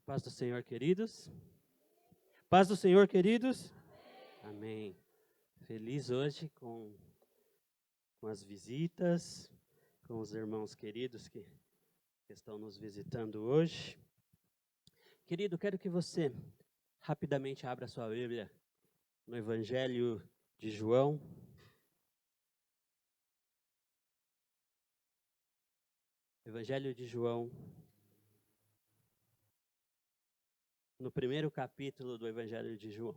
Paz do Senhor, queridos. Paz do Senhor, queridos. Amém. Feliz hoje com as visitas, com os irmãos queridos que estão nos visitando hoje. Querido, quero que você rapidamente abra sua Bíblia no Evangelho de João. Evangelho de João. No primeiro capítulo do Evangelho de João.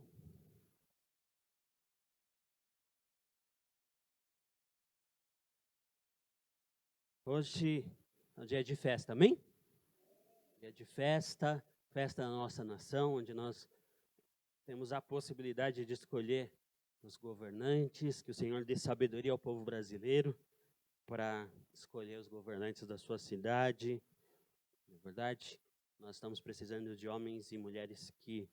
Hoje é um dia de festa, amém? Dia de festa, festa da nossa nação, onde nós temos a possibilidade de escolher os governantes, que o Senhor dê sabedoria ao povo brasileiro para escolher os governantes da sua cidade. Na verdade, nós estamos precisando de homens e mulheres que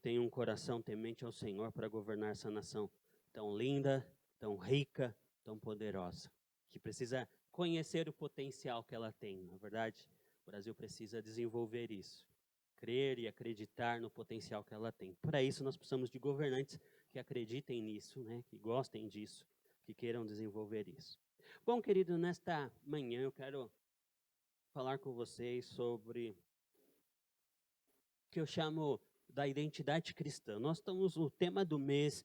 tenham um coração temente ao Senhor para governar essa nação tão linda, tão rica, tão poderosa, que precisa conhecer o potencial que ela tem. Na verdade, o Brasil precisa desenvolver isso, crer e acreditar no potencial que ela tem. Para isso, nós precisamos de governantes que acreditem nisso, né, que gostem disso, que queiram desenvolver isso. Bom, querido, nesta manhã eu quero falar com vocês sobre o que eu chamo da identidade cristã. O tema do mês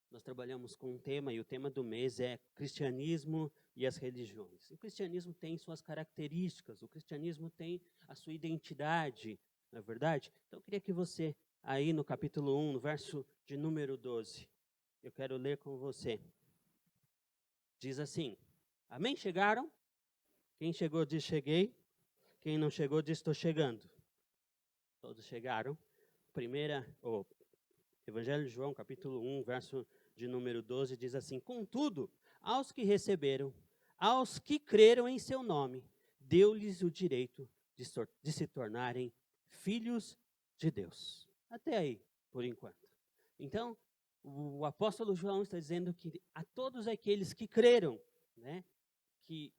nós trabalhamos com um tema, e o tema do mês é cristianismo e as religiões. O cristianismo tem suas características, o cristianismo tem a sua identidade, não é verdade? Então eu queria que você, aí no capítulo 1, no verso de número 12, eu quero ler com você. Diz assim: amém? Chegaram? Quem chegou diz cheguei. Quem não chegou diz estou chegando. Todos chegaram. Evangelho de João, capítulo 1, verso de número 12, diz assim: contudo, aos que receberam, aos que creram em seu nome, deu-lhes o direito de se tornarem filhos de Deus. Até aí, por enquanto. Então, o apóstolo João está dizendo que a todos aqueles que creram, né, que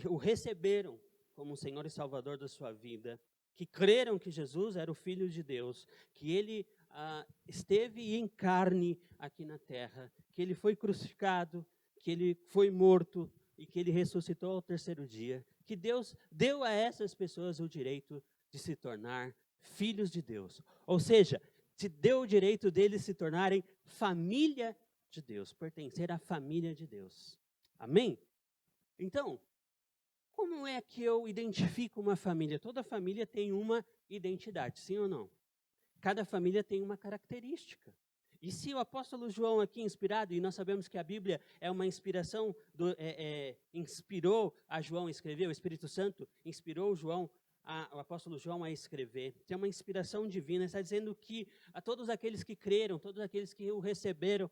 o receberam como Senhor e Salvador da sua vida, que creram que Jesus era o Filho de Deus, que Ele esteve em carne aqui na terra, que Ele foi crucificado, que Ele foi morto e que Ele ressuscitou ao terceiro dia, que Deus deu a essas pessoas o direito de se tornar filhos de Deus. Ou seja, se deu o direito deles se tornarem família de Deus, pertencer à família de Deus. Amém? Então, como é que eu identifico uma família? Toda família tem uma identidade, sim ou não? Cada família tem uma característica. E se o apóstolo João aqui inspirado, e nós sabemos que a Bíblia é uma inspiração, inspirou a João a escrever, o Espírito Santo inspirou o apóstolo João a escrever. Tem uma inspiração divina, está dizendo que a todos aqueles que creram, todos aqueles que o receberam,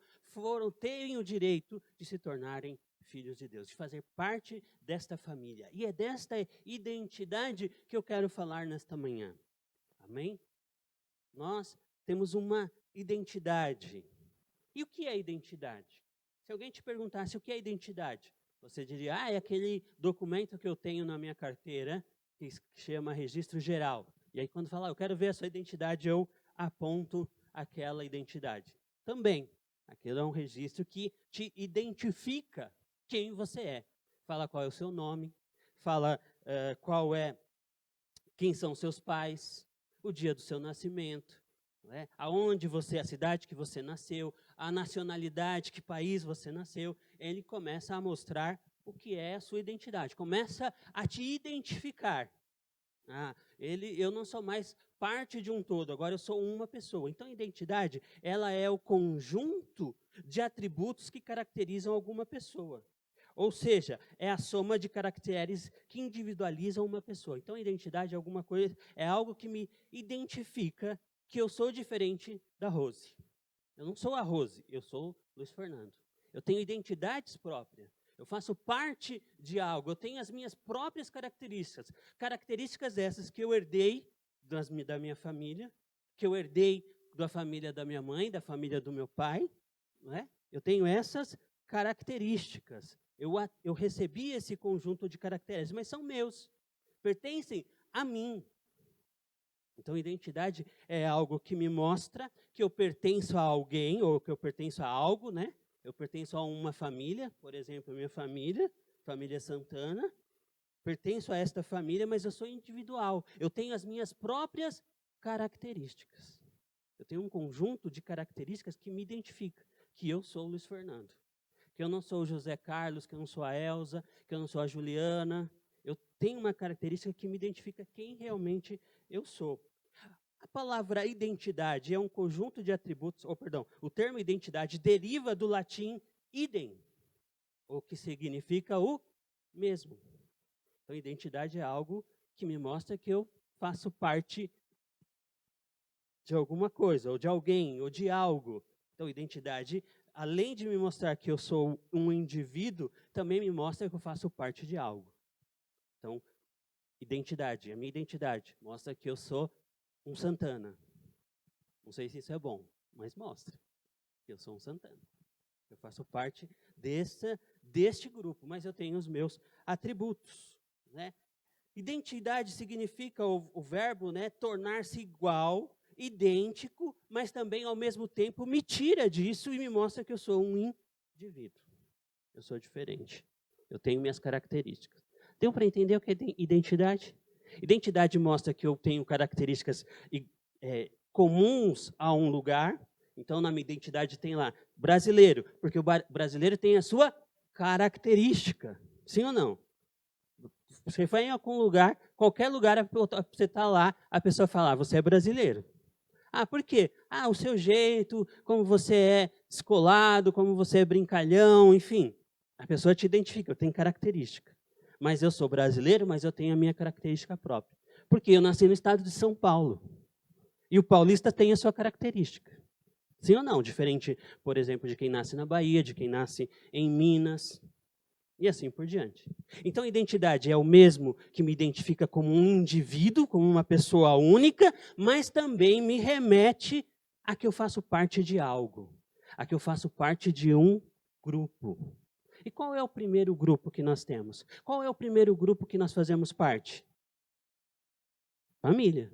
têm o direito de se tornarem filhos de Deus, de fazer parte desta família. E é desta identidade que eu quero falar nesta manhã. Amém? Nós temos uma identidade. E o que é identidade? Se alguém te perguntasse o que é identidade, você diria, é aquele documento que eu tenho na minha carteira, que chama registro geral. E aí quando falar, eu quero ver a sua identidade, eu aponto aquela identidade. Também, aquilo é um registro que te identifica quem você é. Fala qual é o seu nome, fala quem são seus pais, o dia do seu nascimento, né? Aonde você, a cidade que você nasceu, a nacionalidade, que país você nasceu. Ele começa a mostrar o que é a sua identidade, começa a te identificar. Eu não sou mais parte de um todo, agora eu sou uma pessoa. Então, a identidade, ela é o conjunto de atributos que caracterizam alguma pessoa. Ou seja, é a soma de caracteres que individualizam uma pessoa. Então, a identidade é alguma coisa, é algo que me identifica que eu sou diferente da Rose. Eu não sou a Rose, eu sou Luiz Fernando. Eu tenho identidades próprias. Eu faço parte de algo, eu tenho as minhas próprias características. Características essas que eu herdei da minha família, que eu herdei da família da minha mãe, da família do meu pai. Não é? Eu tenho essas características. Eu recebi esse conjunto de caracteres, mas são meus, pertencem a mim. Então, identidade é algo que me mostra que eu pertenço a alguém, ou que eu pertenço a algo, né? Eu pertenço a uma família, por exemplo, minha família, família Santana. Pertenço a esta família, mas eu sou individual. Eu tenho as minhas próprias características. Eu tenho um conjunto de características que me identifica, que eu sou o Luiz Fernando. Que eu não sou o José Carlos, que eu não sou a Elza, que eu não sou a Juliana. Eu tenho uma característica que me identifica quem realmente eu sou. A palavra identidade é um conjunto de atributos, o termo identidade deriva do latim idem, o que significa o mesmo. Então, identidade é algo que me mostra que eu faço parte de alguma coisa, ou de alguém, ou de algo. Então, identidade, além de me mostrar que eu sou um indivíduo, também me mostra que eu faço parte de algo. Então, identidade, a minha identidade mostra que eu sou um Santana. Não sei se isso é bom, mas mostra que eu sou um Santana. Eu faço parte deste grupo, mas eu tenho os meus atributos, né? Identidade significa o verbo, né, tornar-se igual, idêntico, mas também, ao mesmo tempo, me tira disso e me mostra que eu sou um indivíduo. Eu sou diferente. Eu tenho minhas características. Deu para entender o que é identidade? Identidade mostra que eu tenho características comuns a um lugar. Então, na minha identidade tem lá brasileiro, porque o brasileiro tem a sua característica. Sim ou não? Você vai em algum lugar, qualquer lugar, você está lá, a pessoa fala, você é brasileiro. Ah, por quê? Ah, o seu jeito, como você é descolado, como você é brincalhão, enfim. A pessoa te identifica, eu tenho característica. Mas eu sou brasileiro, mas eu tenho a minha característica própria. Porque eu nasci no estado de São Paulo. E o paulista tem a sua característica. Sim ou não? Diferente, por exemplo, de quem nasce na Bahia, de quem nasce em Minas, e assim por diante. Então, identidade é o mesmo que me identifica como um indivíduo, como uma pessoa única, mas também me remete a que eu faço parte de algo, a que eu faço parte de um grupo. E qual é o primeiro grupo que nós temos? Qual é o primeiro grupo que nós fazemos parte? Família.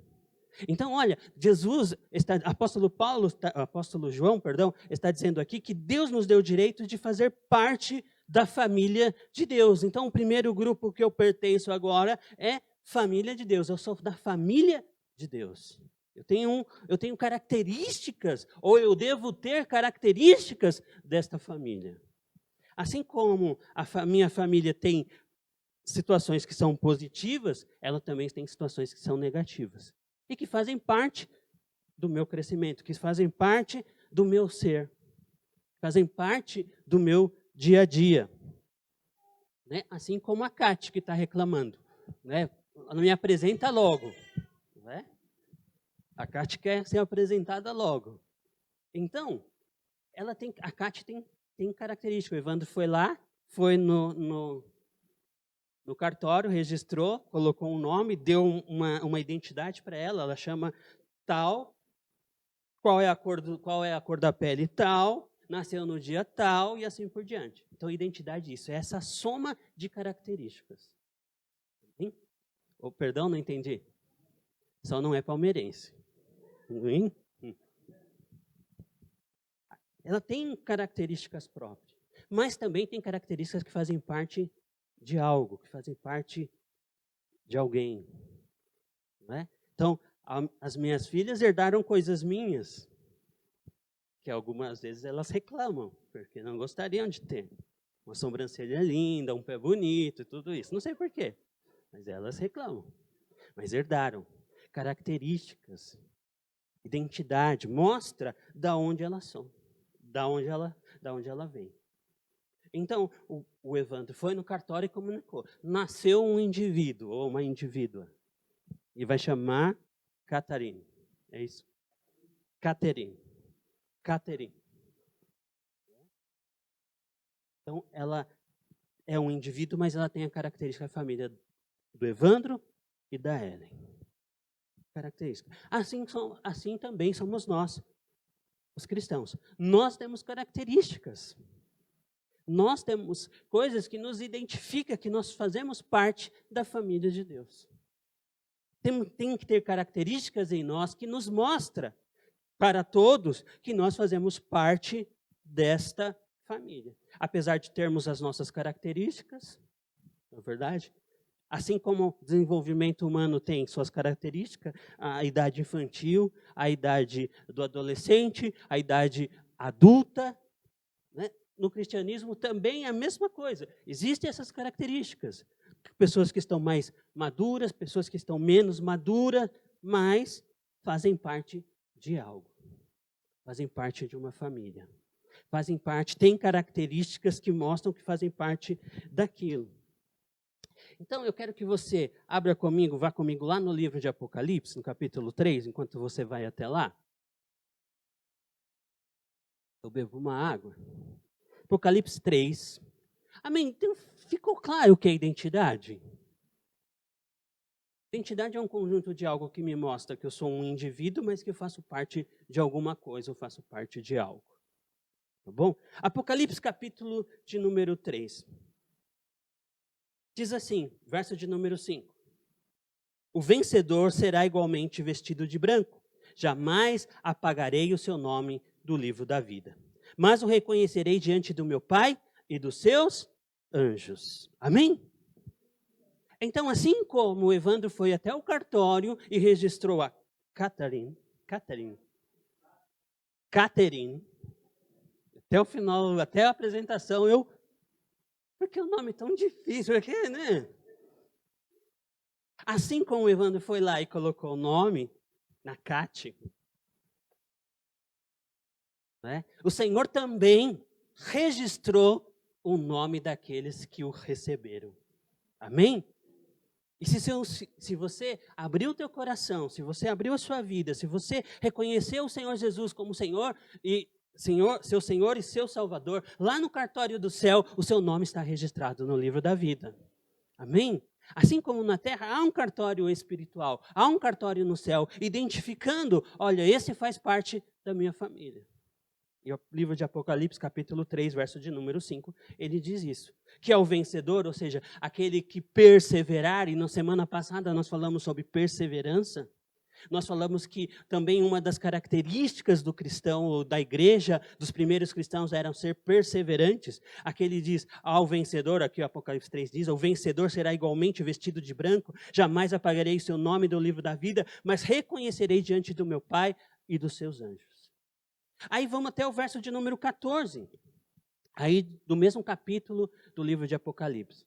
Então, olha, apóstolo João, está dizendo aqui que Deus nos deu o direito de fazer parte da família de Deus. Então, o primeiro grupo que eu pertenço agora é família de Deus. Eu sou da família de Deus. Eu tenho características, ou eu devo ter características desta família. Assim como minha família tem situações que são positivas, ela também tem situações que são negativas. E que fazem parte do meu crescimento, que fazem parte do meu ser, fazem parte do meu dia a dia. Né? Assim como a Cátia, que está reclamando. Né? Ela não me apresenta logo. Né? A Cátia quer ser apresentada logo. Então, a Cátia tem característica. O Evandro foi lá, foi no cartório, registrou, colocou um nome, deu uma identidade para ela, ela chama tal, qual é a cor da pele tal, nasceu no dia tal e assim por diante. Então, identidade é isso, é essa soma de características. Perdão, não entendi. Só não é palmeirense. Ela tem características próprias, mas também tem características que fazem parte de algo, que fazem parte de alguém. Não é? Então, as minhas filhas herdaram coisas minhas, que algumas vezes elas reclamam, porque não gostariam de ter. Uma sobrancelha linda, um pé bonito, tudo isso. Não sei por quê, mas elas reclamam. Mas herdaram características, identidade, mostra da onde elas são, da onde ela vem. Então, o Evandro foi no cartório e comunicou. Nasceu um indivíduo ou uma indivídua. E vai chamar Catarine. É isso? Caterine. Então, ela é um indivíduo, mas ela tem a característica da família do Evandro e da Ellen. Característica. Assim também somos nós, os cristãos. Nós temos características. Nós temos coisas que nos identificam, que nós fazemos parte da família de Deus. tem que ter características em nós que nos mostra para todos que nós fazemos parte desta família. Apesar de termos as nossas características, não é verdade? Assim como o desenvolvimento humano tem suas características, a idade infantil, a idade do adolescente, a idade adulta, né? No cristianismo também é a mesma coisa. Existem essas características. Pessoas que estão mais maduras, pessoas que estão menos maduras, mas fazem parte de algo. Fazem parte de uma família. Fazem parte, têm características que mostram que fazem parte daquilo. Então, eu quero que você abra comigo, vá comigo lá no livro de Apocalipse, no capítulo 3, enquanto você vai até lá. Eu bebo uma água. Apocalipse 3. Amém? Então, ficou claro o que é identidade? Identidade é um conjunto de algo que me mostra que eu sou um indivíduo, mas que eu faço parte de alguma coisa, eu faço parte de algo. Tá bom? Apocalipse capítulo de número 3. Diz assim, verso de número 5. O vencedor será igualmente vestido de branco. Jamais apagarei o seu nome do livro da vida. Mas o reconhecerei diante do meu Pai e dos seus anjos. Amém? Então, assim como o Evandro foi até o cartório e registrou a Catherine, até o final, até a apresentação, porque o nome é tão difícil, porque, né? Assim como o Evandro foi lá e colocou o nome na Cate, né? O Senhor também registrou o nome daqueles que o receberam. Amém? E se você abriu o teu coração, se você abriu a sua vida, se você reconheceu o Senhor Jesus como Senhor, seu Senhor e seu Salvador, lá no cartório do céu, o seu nome está registrado no livro da vida. Amém? Assim como na terra, há um cartório espiritual, há um cartório no céu, identificando, olha, esse faz parte da minha família. E o livro de Apocalipse, capítulo 3, verso de número 5, ele diz isso. Que é o vencedor, ou seja, aquele que perseverar, e na semana passada nós falamos sobre perseverança. Nós falamos que também uma das características do cristão, ou da igreja, dos primeiros cristãos, eram ser perseverantes. Aquele diz ao vencedor, aqui o Apocalipse 3 diz, o vencedor será igualmente vestido de branco, jamais apagarei seu nome do livro da vida, mas reconhecerei diante do meu Pai e dos seus anjos. Aí vamos até o verso de número 14, aí do mesmo capítulo do livro de Apocalipse.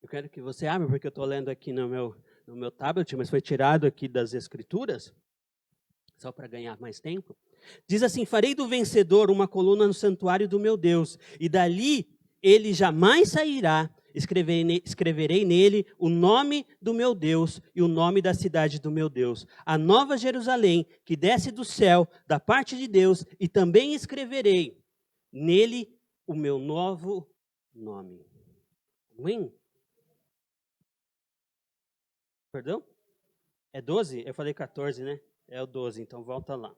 Eu quero que você abra, porque eu estou lendo aqui no meu tablet, mas foi tirado aqui das Escrituras, só para ganhar mais tempo. Diz assim, farei do vencedor uma coluna no santuário do meu Deus, e dali ele jamais sairá. Escreverei nele o nome do meu Deus e o nome da cidade do meu Deus, a nova Jerusalém, que desce do céu, da parte de Deus, e também escreverei nele o meu novo nome. Amém? Perdão? É 12? Eu falei 14, né? É o 12, então volta lá.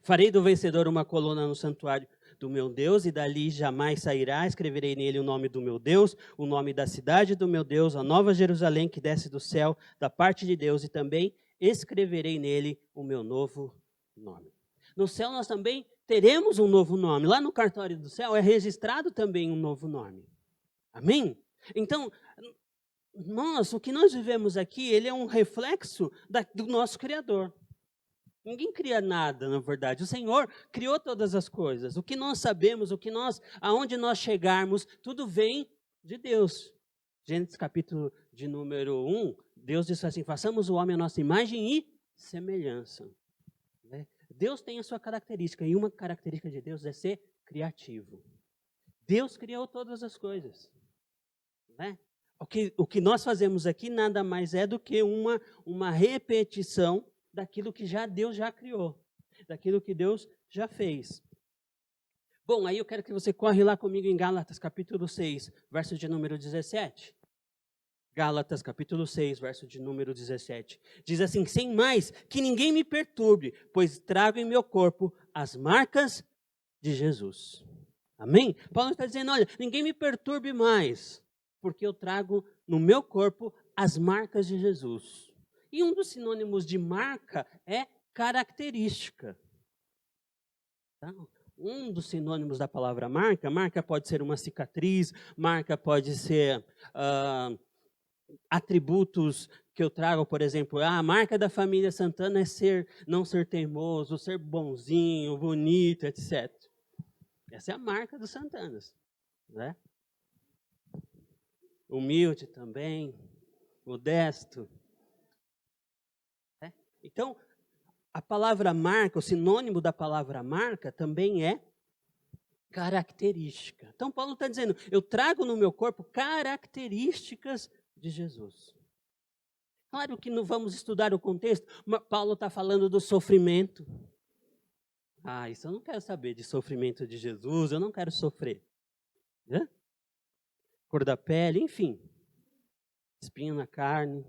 Farei do vencedor uma coluna no santuário do meu Deus, e dali jamais sairá. Escreverei nele o nome do meu Deus, o nome da cidade do meu Deus, a nova Jerusalém que desce do céu, da parte de Deus, e também escreverei nele o meu novo nome. No céu nós também teremos um novo nome. Lá no cartório do céu é registrado também um novo nome. Amém? Então, o que nós vivemos aqui, ele é um reflexo do nosso Criador. Ninguém cria nada, na verdade. O Senhor criou todas as coisas. O que nós sabemos, aonde nós chegarmos, tudo vem de Deus. Gênesis capítulo de número 1, Deus diz assim, façamos o homem a nossa imagem e semelhança. Né? Deus tem a sua característica, e uma característica de Deus é ser criativo. Deus criou todas as coisas. Né? O que nós fazemos aqui nada mais é do que uma repetição daquilo que Deus já criou, daquilo que Deus já fez. Bom, aí eu quero que você corre lá comigo em Gálatas capítulo 6, verso de número 17. Gálatas capítulo 6, verso de número 17. Diz assim, sem mais, que ninguém me perturbe, pois trago em meu corpo as marcas de Jesus. Amém? Paulo está dizendo, olha, ninguém me perturbe mais. porque eu trago no meu corpo as marcas de Jesus. E um dos sinônimos de marca é característica. Tá? Um dos sinônimos da palavra marca, marca pode ser uma cicatriz, marca pode ser atributos que eu trago, por exemplo, a marca da família Santana é não ser teimoso, ser bonzinho, bonito, etc. Essa é a marca dos Santanas, né? Humilde também, modesto. Né? Então, a palavra marca, o sinônimo da palavra marca também é característica. Então, Paulo está dizendo, eu trago no meu corpo características de Jesus. Claro que não vamos estudar o contexto, mas Paulo está falando do sofrimento. Isso eu não quero saber de sofrimento de Jesus, eu não quero sofrer. Né? Cor da pele, enfim. Espinho na carne.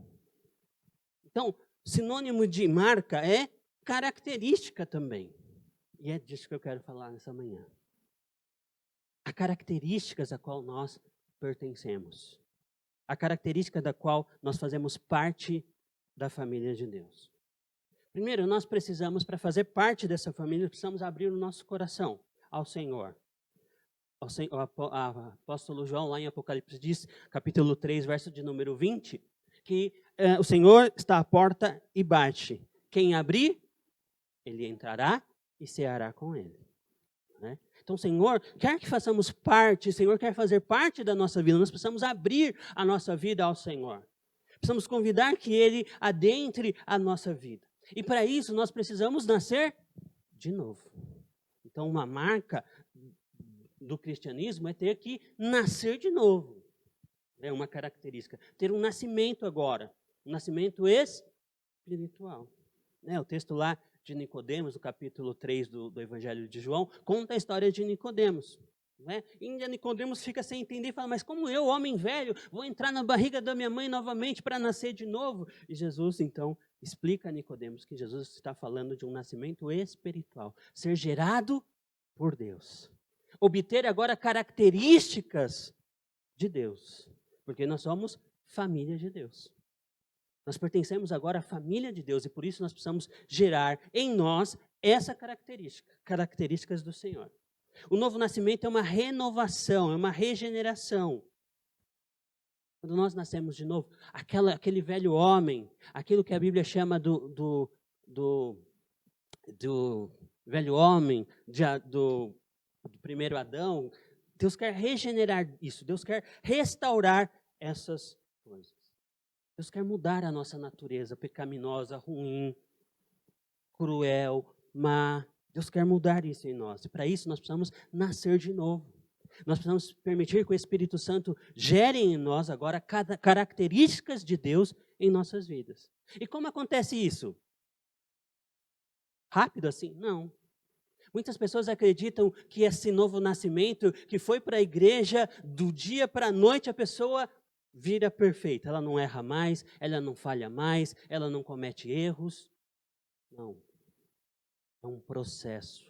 Então, sinônimo de marca é característica também. E é disso que eu quero falar nessa manhã. Há características a qual nós pertencemos. A característica da qual nós fazemos parte da família de Deus. Primeiro, nós precisamos, para fazer parte dessa família, precisamos abrir o nosso coração ao Senhor. O apóstolo João, lá em Apocalipse, diz, capítulo 3, verso de número 20, que o Senhor está à porta e bate. Quem abrir, ele entrará e ceará com ele. Né? Então, o Senhor quer que façamos parte, o Senhor quer fazer parte da nossa vida. Nós precisamos abrir a nossa vida ao Senhor. Precisamos convidar que Ele adentre a nossa vida. E para isso, nós precisamos nascer de novo. Então, uma marca do cristianismo é ter que nascer de novo. É uma característica. Ter um nascimento agora. Um nascimento espiritual. O texto lá de Nicodemos, no capítulo 3 do Evangelho de João, conta a história de Nicodemos. E Nicodemos fica sem entender e fala, mas como eu, homem velho, vou entrar na barriga da minha mãe novamente para nascer de novo? E Jesus, então, explica a Nicodemos que Jesus está falando de um nascimento espiritual. Ser gerado por Deus. Obter agora características de Deus. Porque nós somos família de Deus. Nós pertencemos agora à família de Deus e por isso nós precisamos gerar em nós essa característica, características do Senhor. O novo nascimento é uma renovação, é uma regeneração. Quando nós nascemos de novo, aquele velho homem, aquilo que a Bíblia chama do velho homem, do primeiro Adão, Deus quer regenerar isso, Deus quer restaurar essas coisas. Deus quer mudar a nossa natureza pecaminosa, ruim, cruel, má. Deus quer mudar isso em nós. E para isso nós precisamos nascer de novo. Nós precisamos permitir que o Espírito Santo gere em nós agora características de Deus em nossas vidas. E como acontece isso? Rápido assim? Não. Muitas pessoas acreditam que esse novo nascimento, que foi para a igreja, do dia para a noite a pessoa vira perfeita. Ela não erra mais, ela não falha mais, ela não comete erros. Não. É um processo.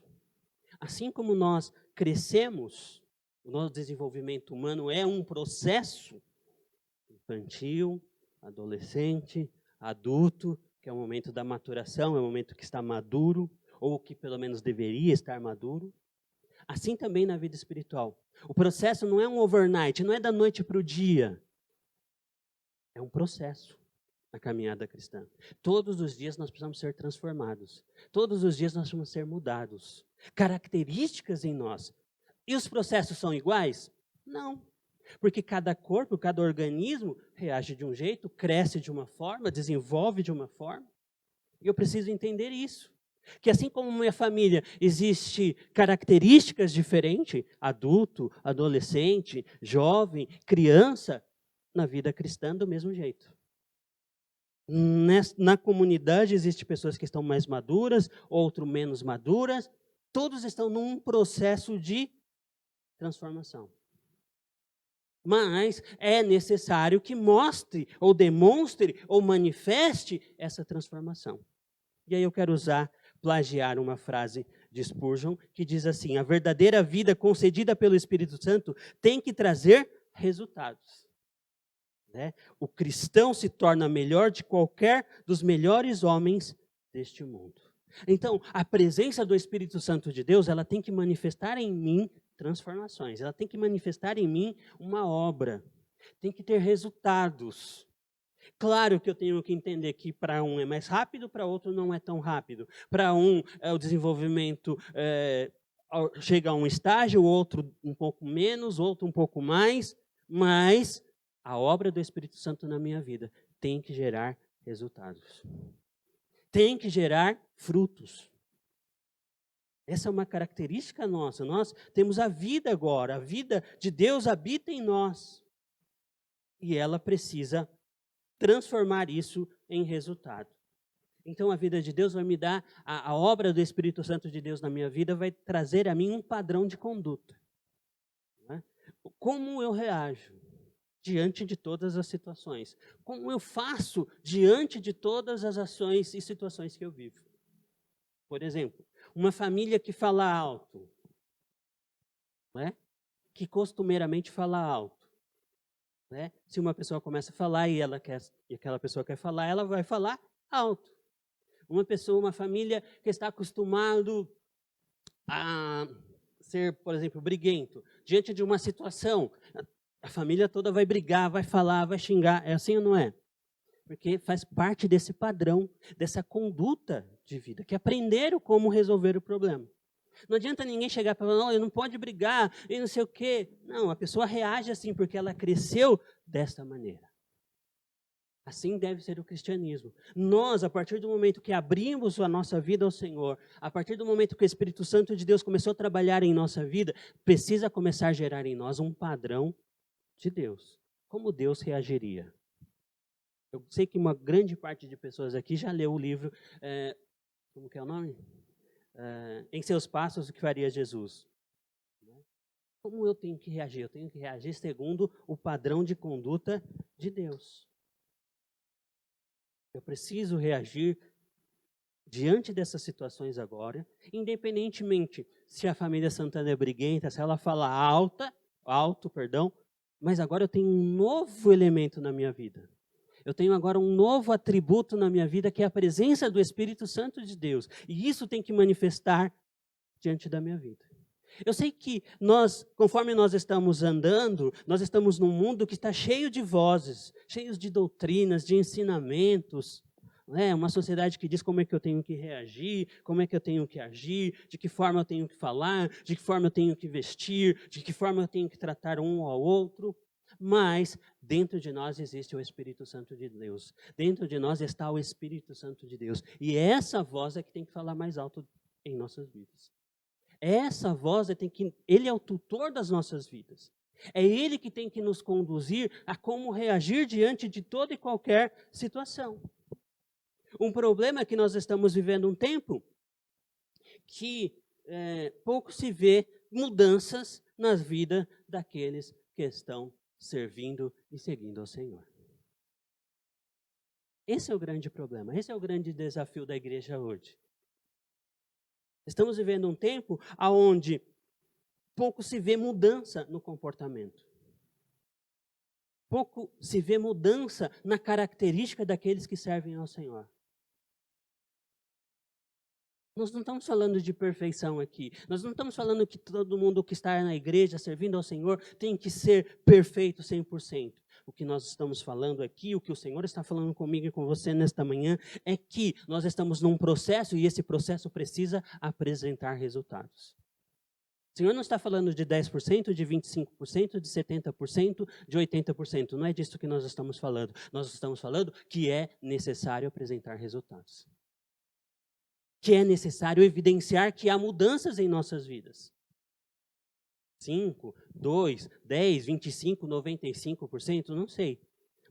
Assim como nós crescemos, o nosso desenvolvimento humano é um processo infantil, adolescente, adulto, que é o momento da maturação, é o momento que está maduro, ou que pelo menos deveria estar maduro. Assim também na vida espiritual. O processo não é um overnight, não é da noite para o dia. É um processo na caminhada cristã. Todos os dias nós precisamos ser transformados. Todos os dias nós precisamos ser mudados. Características em nós. E os processos são iguais? Não. Porque cada corpo, cada organismo reage de um jeito, cresce de uma forma, desenvolve de uma forma. E eu preciso entender isso. Que assim como minha família existe características diferentes, adulto, adolescente, jovem, criança, na vida cristã do mesmo jeito. Na comunidade existem pessoas que estão mais maduras, outras menos maduras, todos estão num processo de transformação. Mas é necessário que mostre, ou demonstre, ou manifeste essa transformação. E aí eu quero plagiar uma frase de Spurgeon, que diz assim, a verdadeira vida concedida pelo Espírito Santo tem que trazer resultados. né? O cristão se torna melhor de qualquer dos melhores homens deste mundo. Então, a presença do Espírito Santo de Deus, ela tem que manifestar em mim transformações. Ela tem que manifestar em mim uma obra. Tem que ter resultados. Claro que eu tenho que entender que para um é mais rápido, para outro não é tão rápido. Para um, o desenvolvimento chega a um estágio, outro um pouco menos, outro um pouco mais, mas a obra do Espírito Santo na minha vida tem que gerar resultados. Tem que gerar frutos. Essa é uma característica nossa. Nós temos a vida agora. A vida de Deus habita em nós. E ela precisa transformar isso em resultado. Então a vida de Deus vai me dar, a obra do Espírito Santo de Deus na minha vida vai trazer a mim um padrão de conduta. Né? Como eu reajo diante de todas as situações? Como eu faço diante de todas as ações e situações que eu vivo? Por exemplo, uma família que fala alto, né? Que costumeiramente fala alto. Né? Se uma pessoa começa a falar e aquela pessoa quer falar, ela vai falar alto. Uma família que está acostumado a ser, por exemplo, briguento, diante de uma situação, a família toda vai brigar, vai falar, vai xingar. É assim ou não é? Porque faz parte desse padrão, dessa conduta de vida, que aprenderam como resolver o problema. Não adianta ninguém chegar para falar, não pode brigar, e não sei o quê. Não, a pessoa reage assim porque ela cresceu desta maneira. Assim deve ser o cristianismo. Nós, a partir do momento que abrimos a nossa vida ao Senhor, a partir do momento que o Espírito Santo de Deus começou a trabalhar em nossa vida, precisa começar a gerar em nós um padrão de Deus. Como Deus reagiria? Eu sei que uma grande parte de pessoas aqui já leu o livro, como que é o nome? Em Seus Passos, o que faria Jesus? Como eu tenho que reagir? Eu tenho que reagir segundo o padrão de conduta de Deus. Eu preciso reagir diante dessas situações agora, independentemente se a família Santana é briguenta, se ela fala alto, mas agora eu tenho um novo elemento na minha vida. Eu tenho agora um novo atributo na minha vida, que é a presença do Espírito Santo de Deus. E isso tem que manifestar diante da minha vida. Eu sei que conforme nós estamos andando, nós estamos num mundo que está cheio de vozes, cheio de doutrinas, de ensinamentos. Né? Uma sociedade que diz como é que eu tenho que reagir, como é que eu tenho que agir, de que forma eu tenho que falar, de que forma eu tenho que vestir, de que forma eu tenho que tratar um ao outro. Mas dentro de nós existe o Espírito Santo de Deus. Dentro de nós está o Espírito Santo de Deus. E essa voz é que tem que falar mais alto em nossas vidas. Essa voz ele é o tutor das nossas vidas. É ele que tem que nos conduzir a como reagir diante de toda e qualquer situação. Um problema é que nós estamos vivendo um tempo que pouco se vê mudanças na vida daqueles que estão servindo e seguindo ao Senhor. Esse é o grande problema, esse é o grande desafio da igreja hoje. Estamos vivendo um tempo onde pouco se vê mudança no comportamento. Pouco se vê mudança na característica daqueles que servem ao Senhor. Nós não estamos falando de perfeição aqui. Nós não estamos falando que todo mundo que está na igreja servindo ao Senhor tem que ser perfeito 100%. O que nós estamos falando aqui, o que o Senhor está falando comigo e com você nesta manhã, é que nós estamos num processo e esse processo precisa apresentar resultados. O Senhor não está falando de 10%, de 25%, de 70%, de 80%. Não é disso que nós estamos falando. Nós estamos falando que é necessário apresentar resultados. Que é necessário evidenciar que há mudanças em nossas vidas. 5, 2, 10, 25, 95%, não sei.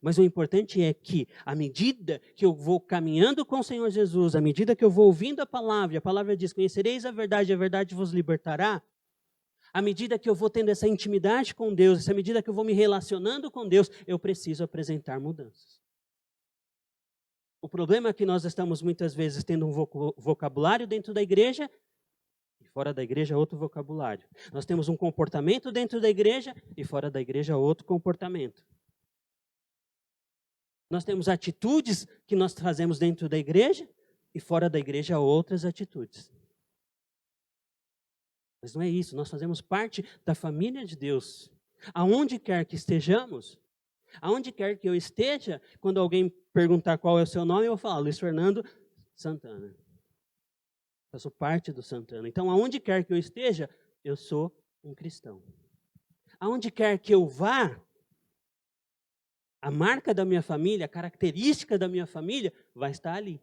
Mas o importante é que, à medida que eu vou caminhando com o Senhor Jesus, à medida que eu vou ouvindo a palavra diz, conhecereis a verdade vos libertará. À medida que eu vou tendo essa intimidade com Deus, à medida que eu vou me relacionando com Deus, eu preciso apresentar mudanças. O problema é que nós estamos muitas vezes tendo um vocabulário dentro da igreja e fora da igreja outro vocabulário. Nós temos um comportamento dentro da igreja e fora da igreja outro comportamento. Nós temos atitudes que nós fazemos dentro da igreja e fora da igreja outras atitudes. Mas não é isso, nós fazemos parte da família de Deus. Aonde quer que estejamos, aonde quer que eu esteja, quando alguém perguntar qual é o seu nome, eu vou falar Luiz Fernando Santana. Eu sou parte do Santana. Então, aonde quer que eu esteja, eu sou um cristão. Aonde quer que eu vá, a marca da minha família, a característica da minha família vai estar ali.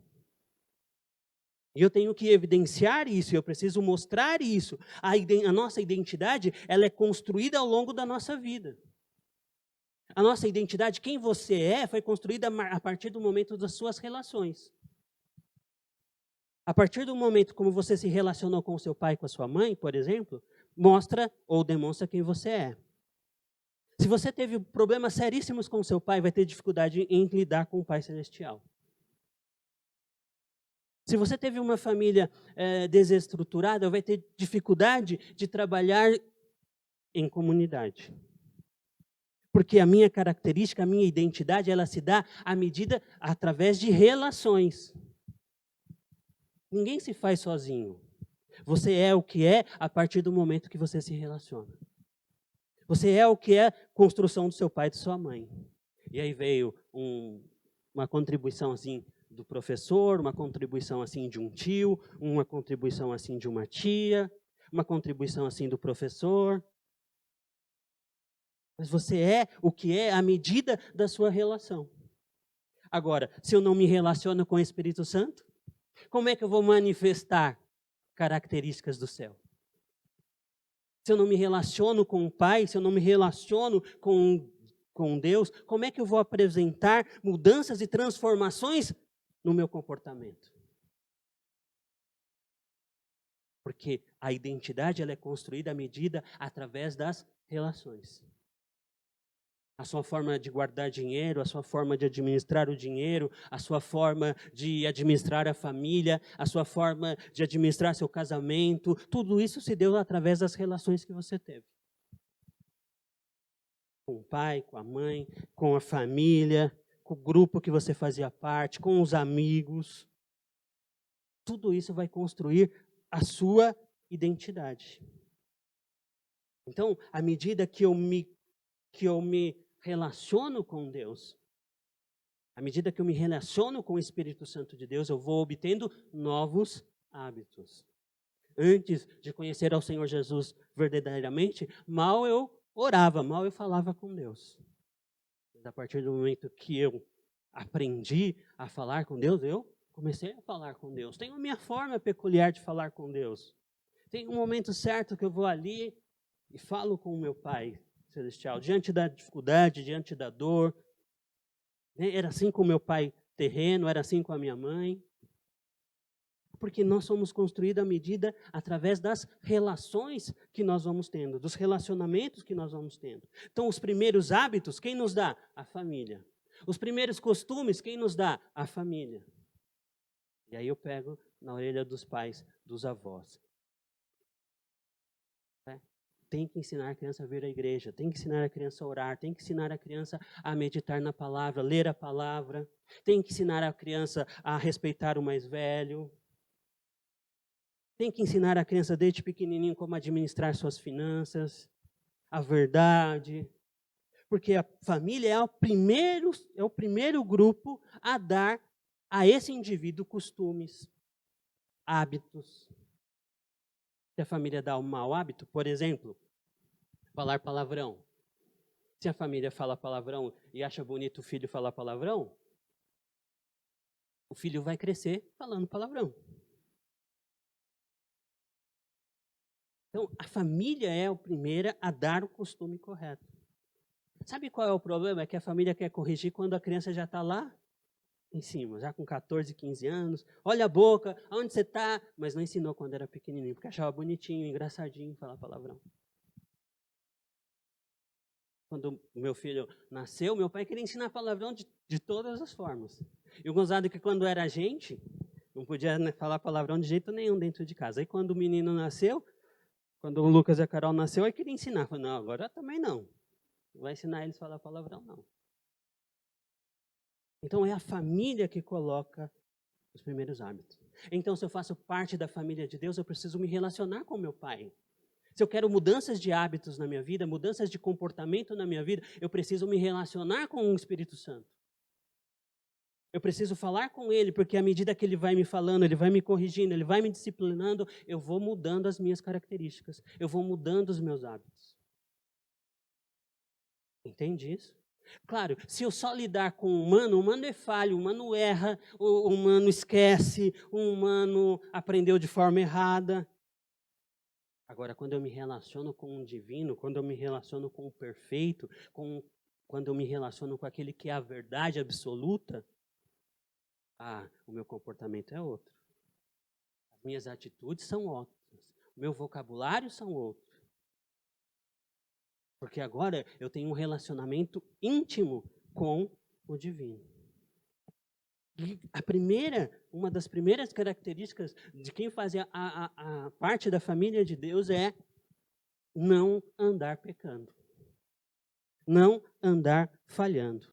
E eu tenho que evidenciar isso, eu preciso mostrar isso. A nossa identidade, ela é construída ao longo da nossa vida. A nossa identidade, quem você é, foi construída a partir do momento das suas relações. A partir do momento como você se relacionou com o seu pai e com a sua mãe, por exemplo, mostra ou demonstra quem você é. Se você teve problemas seríssimos com o seu pai, vai ter dificuldade em lidar com o Pai Celestial. Se você teve uma família desestruturada, vai ter dificuldade de trabalhar em comunidade. Porque a minha característica, a minha identidade, ela se dá à medida através de relações. Ninguém se faz sozinho. Você é o que é a partir do momento que você se relaciona. Você é o que é construção do seu pai e de sua mãe. E aí veio uma contribuição assim do professor, uma contribuição assim de um tio, uma contribuição assim de uma tia, uma contribuição assim do professor. Mas você é o que é à medida da sua relação. Agora, se eu não me relaciono com o Espírito Santo, como é que eu vou manifestar características do céu? Se eu não me relaciono com o Pai, se eu não me relaciono com Deus, como é que eu vou apresentar mudanças e transformações no meu comportamento? Porque a identidade ela é construída à medida através das relações. A sua forma de guardar dinheiro, a sua forma de administrar o dinheiro, a sua forma de administrar a família, a sua forma de administrar seu casamento, tudo isso se deu através das relações que você teve. Com o pai, com a mãe, com a família, com o grupo que você fazia parte, com os amigos. Tudo isso vai construir a sua identidade. Então, à medida que eu me relaciono com Deus, à medida que eu me relaciono com o Espírito Santo de Deus, eu vou obtendo novos hábitos. Antes de conhecer ao Senhor Jesus verdadeiramente, mal eu orava, mal eu falava com Deus. Mas a partir do momento que eu aprendi a falar com Deus, eu comecei a falar com Deus. Tenho a minha forma peculiar de falar com Deus. Tem um momento certo que eu vou ali e falo com o meu Pai Celestial, diante da dificuldade, diante da dor. Era assim com o meu pai terreno, era assim com a minha mãe. Porque nós somos construídos à medida através das relações que nós vamos tendo, dos relacionamentos que nós vamos tendo. Então, os primeiros hábitos, quem nos dá? A família. Os primeiros costumes, quem nos dá? A família. E aí eu pego na orelha dos pais, dos avós. Tem que ensinar a criança a vir à igreja, tem que ensinar a criança a orar, tem que ensinar a criança a meditar na palavra, ler a palavra, tem que ensinar a criança a respeitar o mais velho, tem que ensinar a criança desde pequenininho como administrar suas finanças, a verdade, porque a família é o primeiro grupo a dar a esse indivíduo costumes, hábitos. Se a família dá um mau hábito, por exemplo, falar palavrão. Se a família fala palavrão e acha bonito o filho falar palavrão, o filho vai crescer falando palavrão. Então, a família é a primeira a dar o costume correto. Sabe qual é o problema? É que a família quer corrigir quando a criança já está lá em cima, já com 14, 15 anos. Olha a boca, aonde você está? Mas não ensinou quando era pequenininho, porque achava bonitinho, engraçadinho falar palavrão. Quando o meu filho nasceu, meu pai queria ensinar palavrão de todas as formas. E o gozado é que quando era gente, não podia falar palavrão de jeito nenhum dentro de casa. Aí quando o menino nasceu, quando o Lucas e a Carol nasceu, aí queria ensinar. Falei, não, agora também não. Não vai ensinar eles a falar palavrão, não. Então é a família que coloca os primeiros hábitos. Então, se eu faço parte da família de Deus, eu preciso me relacionar com meu pai. Se eu quero mudanças de hábitos na minha vida, mudanças de comportamento na minha vida, eu preciso me relacionar com o Espírito Santo. Eu preciso falar com ele, porque à medida que ele vai me falando, ele vai me corrigindo, ele vai me disciplinando, eu vou mudando as minhas características, eu vou mudando os meus hábitos. Entende isso? Claro, se eu só lidar com o humano é falho, o humano erra, o humano esquece, o humano aprendeu de forma errada. Agora, quando eu me relaciono com o divino, quando eu me relaciono com o perfeito, quando eu me relaciono com aquele que é a verdade absoluta, o meu comportamento é outro. As minhas atitudes são outras. O meu vocabulário são outros. Porque agora eu tenho um relacionamento íntimo com o divino. E uma das primeiras características de quem faz a parte da família de Deus é não andar pecando. Não andar falhando.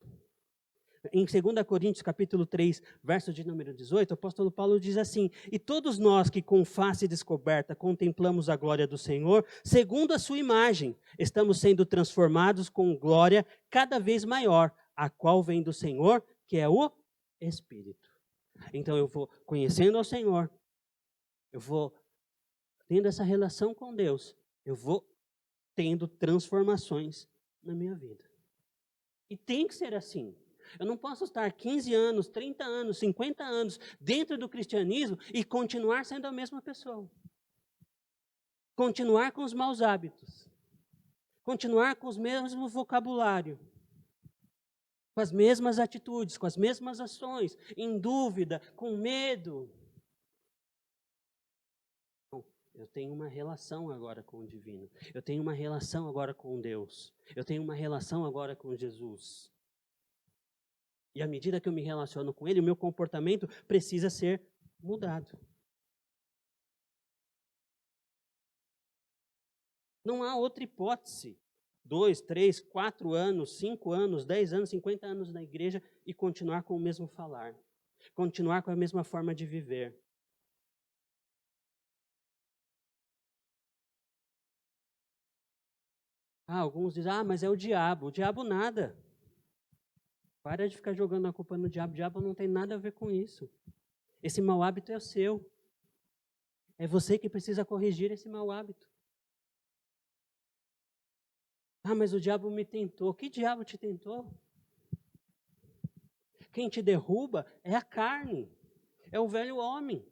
Em 2 Coríntios capítulo 3, verso de número 18, o apóstolo Paulo diz assim: e todos nós que com face descoberta contemplamos a glória do Senhor, segundo a sua imagem, estamos sendo transformados com glória cada vez maior, a qual vem do Senhor, que é o Espírito. Então eu vou conhecendo ao Senhor, eu vou tendo essa relação com Deus, eu vou tendo transformações na minha vida. E tem que ser assim. Eu não posso estar 15 anos, 30 anos, 50 anos dentro do cristianismo e continuar sendo a mesma pessoa. Continuar com os maus hábitos. Continuar com os mesmos vocabulário. Com as mesmas atitudes, com as mesmas ações, em dúvida, com medo. Não, eu tenho uma relação agora com o divino. Eu tenho uma relação agora com Deus. Eu tenho uma relação agora com Jesus. E à medida que eu me relaciono com ele, o meu comportamento precisa ser mudado. Não há outra hipótese. 2, 3, 4 anos, 5 anos, 10 anos, 50 anos na igreja e continuar com o mesmo falar. Continuar com a mesma forma de viver. Alguns dizem, mas é o diabo. O diabo nada. Para de ficar jogando a culpa no diabo. O diabo não tem nada a ver com isso. Esse mau hábito é o seu. É você que precisa corrigir esse mau hábito. Mas o diabo me tentou. Que diabo te tentou? Quem te derruba é a carne. É o velho homem.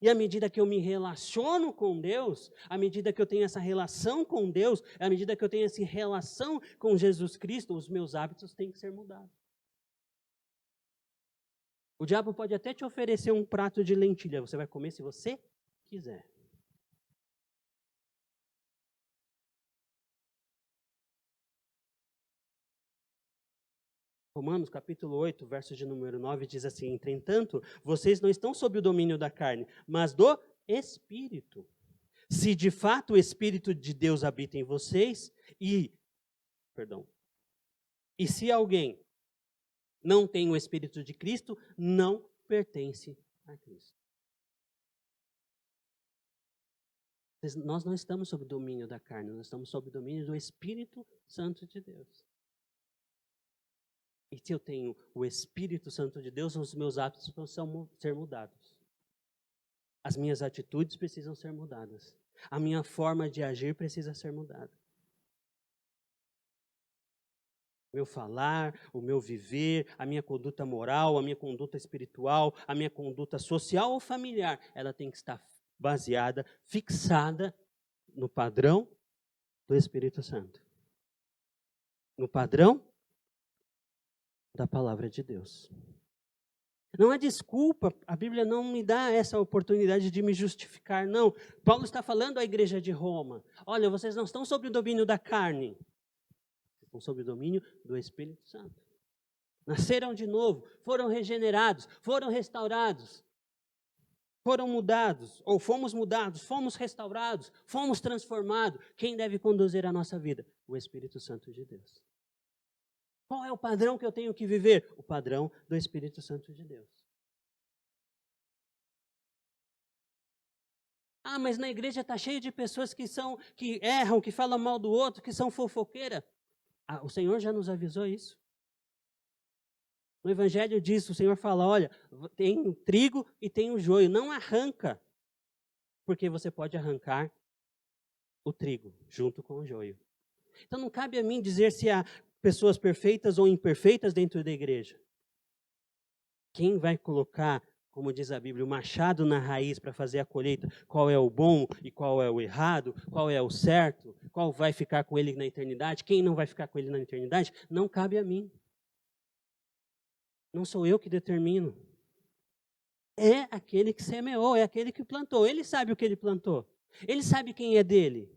E à medida que eu me relaciono com Deus, à medida que eu tenho essa relação com Deus, à medida que eu tenho essa relação com Jesus Cristo, os meus hábitos têm que ser mudados. O diabo pode até te oferecer um prato de lentilha, você vai comer se você quiser. Romanos capítulo 8, verso de número 9, diz assim: entretanto, vocês não estão sob o domínio da carne, mas do Espírito. Se de fato o Espírito de Deus habita em vocês, e se alguém não tem o Espírito de Cristo, não pertence a Cristo. Nós não estamos sob o domínio da carne, nós estamos sob o domínio do Espírito Santo de Deus. E se eu tenho o Espírito Santo de Deus, os meus hábitos precisam ser mudados. As minhas atitudes precisam ser mudadas. A minha forma de agir precisa ser mudada. O meu falar, o meu viver, a minha conduta moral, a minha conduta espiritual, a minha conduta social ou familiar, ela tem que estar baseada, fixada no padrão do Espírito Santo. No padrão da palavra de Deus. Não há desculpa, a Bíblia não me dá essa oportunidade de me justificar, não. Paulo está falando à igreja de Roma: olha, vocês não estão sob o domínio da carne, estão sob o domínio do Espírito Santo. Nasceram de novo, foram regenerados, foram restaurados, foram mudados, ou fomos mudados, fomos restaurados, fomos transformados. Quem deve conduzir a nossa vida? O Espírito Santo de Deus. Qual é o padrão que eu tenho que viver? O padrão do Espírito Santo de Deus. Ah, mas na igreja está cheio de pessoas que erram, que falam mal do outro, que são fofoqueiras. Ah, o Senhor já nos avisou isso. No Evangelho diz, o Senhor fala, olha, tem o trigo e tem o joio, não arranca, porque você pode arrancar o trigo junto com o joio. Então não cabe a mim dizer se há pessoas perfeitas ou imperfeitas dentro da igreja. Quem vai colocar, como diz a Bíblia, o machado na raiz para fazer a colheita, qual é o bom e qual é o errado, qual é o certo, qual vai ficar com ele na eternidade, quem não vai ficar com ele na eternidade, não cabe a mim. Não sou eu que determino. É aquele que semeou, é aquele que plantou. Ele sabe o que ele plantou. Ele sabe quem é dele.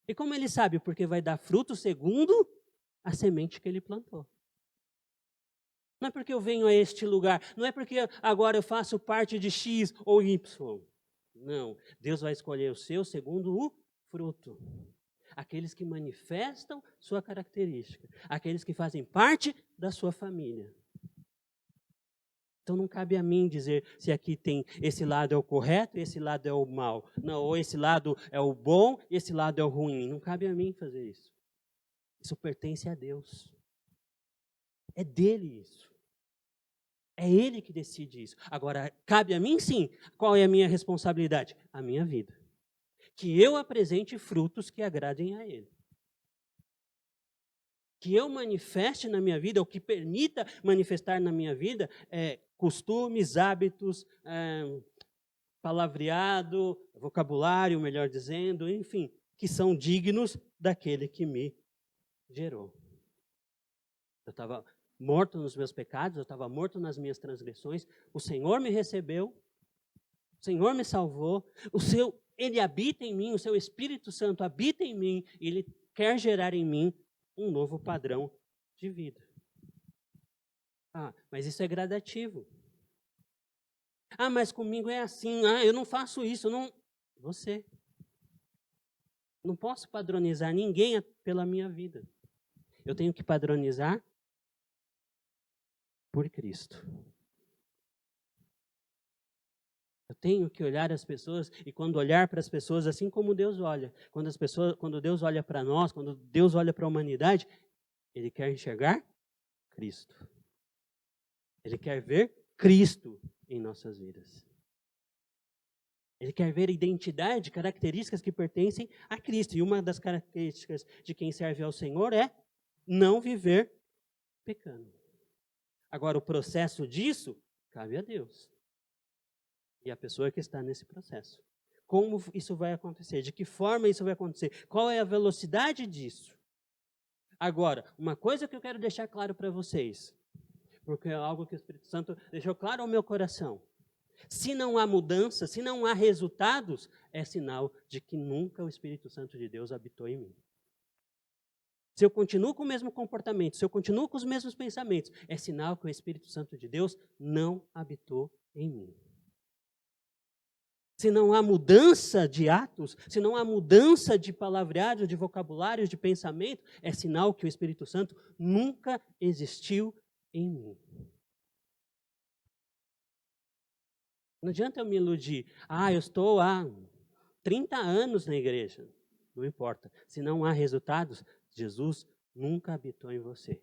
E como ele sabe? Porque vai dar fruto segundo a semente que ele plantou. Não é porque eu venho a este lugar, não é porque agora eu faço parte de X ou Y. Não, Deus vai escolher o seu segundo o fruto. Aqueles que manifestam sua característica, aqueles que fazem parte da sua família. Então não cabe a mim dizer se aqui tem esse lado é o correto e esse lado é o mal. Não, ou esse lado é o bom e esse lado é o ruim. Não cabe a mim fazer isso. Isso pertence a Deus. É dele isso. É ele que decide isso. Agora, cabe a mim sim. Qual é a minha responsabilidade? A minha vida. Que eu apresente frutos que agradem a ele. Que eu manifeste na minha vida, ou que permita manifestar na minha vida, costumes, hábitos, palavreado, vocabulário, melhor dizendo, enfim, que são dignos daquele que me gerou. Eu estava morto nos meus pecados, eu estava morto nas minhas transgressões, o Senhor me recebeu, o Senhor me salvou, Ele habita em mim, o seu Espírito Santo habita em mim, e Ele quer gerar em mim um novo padrão de vida. Ah, mas isso é gradativo. Ah, mas comigo é assim, eu não faço isso, não. Você. Não posso padronizar ninguém pela minha vida. Eu tenho que padronizar por Cristo. Eu tenho que olhar as pessoas, e quando olhar para as pessoas, assim como Deus olha, quando Deus olha para nós, quando Deus olha para a humanidade, Ele quer enxergar Cristo. Ele quer ver Cristo em nossas vidas. Ele quer ver identidade, características que pertencem a Cristo. E uma das características de quem serve ao Senhor é não viver pecando. Agora, o processo disso cabe a Deus. E a pessoa que está nesse processo. Como isso vai acontecer? De que forma isso vai acontecer? Qual é a velocidade disso? Agora, uma coisa que eu quero deixar claro para vocês, porque é algo que o Espírito Santo deixou claro ao meu coração. Se não há mudança, se não há resultados, é sinal de que nunca o Espírito Santo de Deus habitou em mim. Se eu continuo com o mesmo comportamento, se eu continuo com os mesmos pensamentos, é sinal que o Espírito Santo de Deus não habitou em mim. Se não há mudança de atos, se não há mudança de palavreado, de vocabulário, de pensamento, é sinal que o Espírito Santo nunca existiu em mim. Não adianta eu me iludir. Eu estou há 30 anos na igreja. Não importa. Se não há resultados, Jesus nunca habitou em você.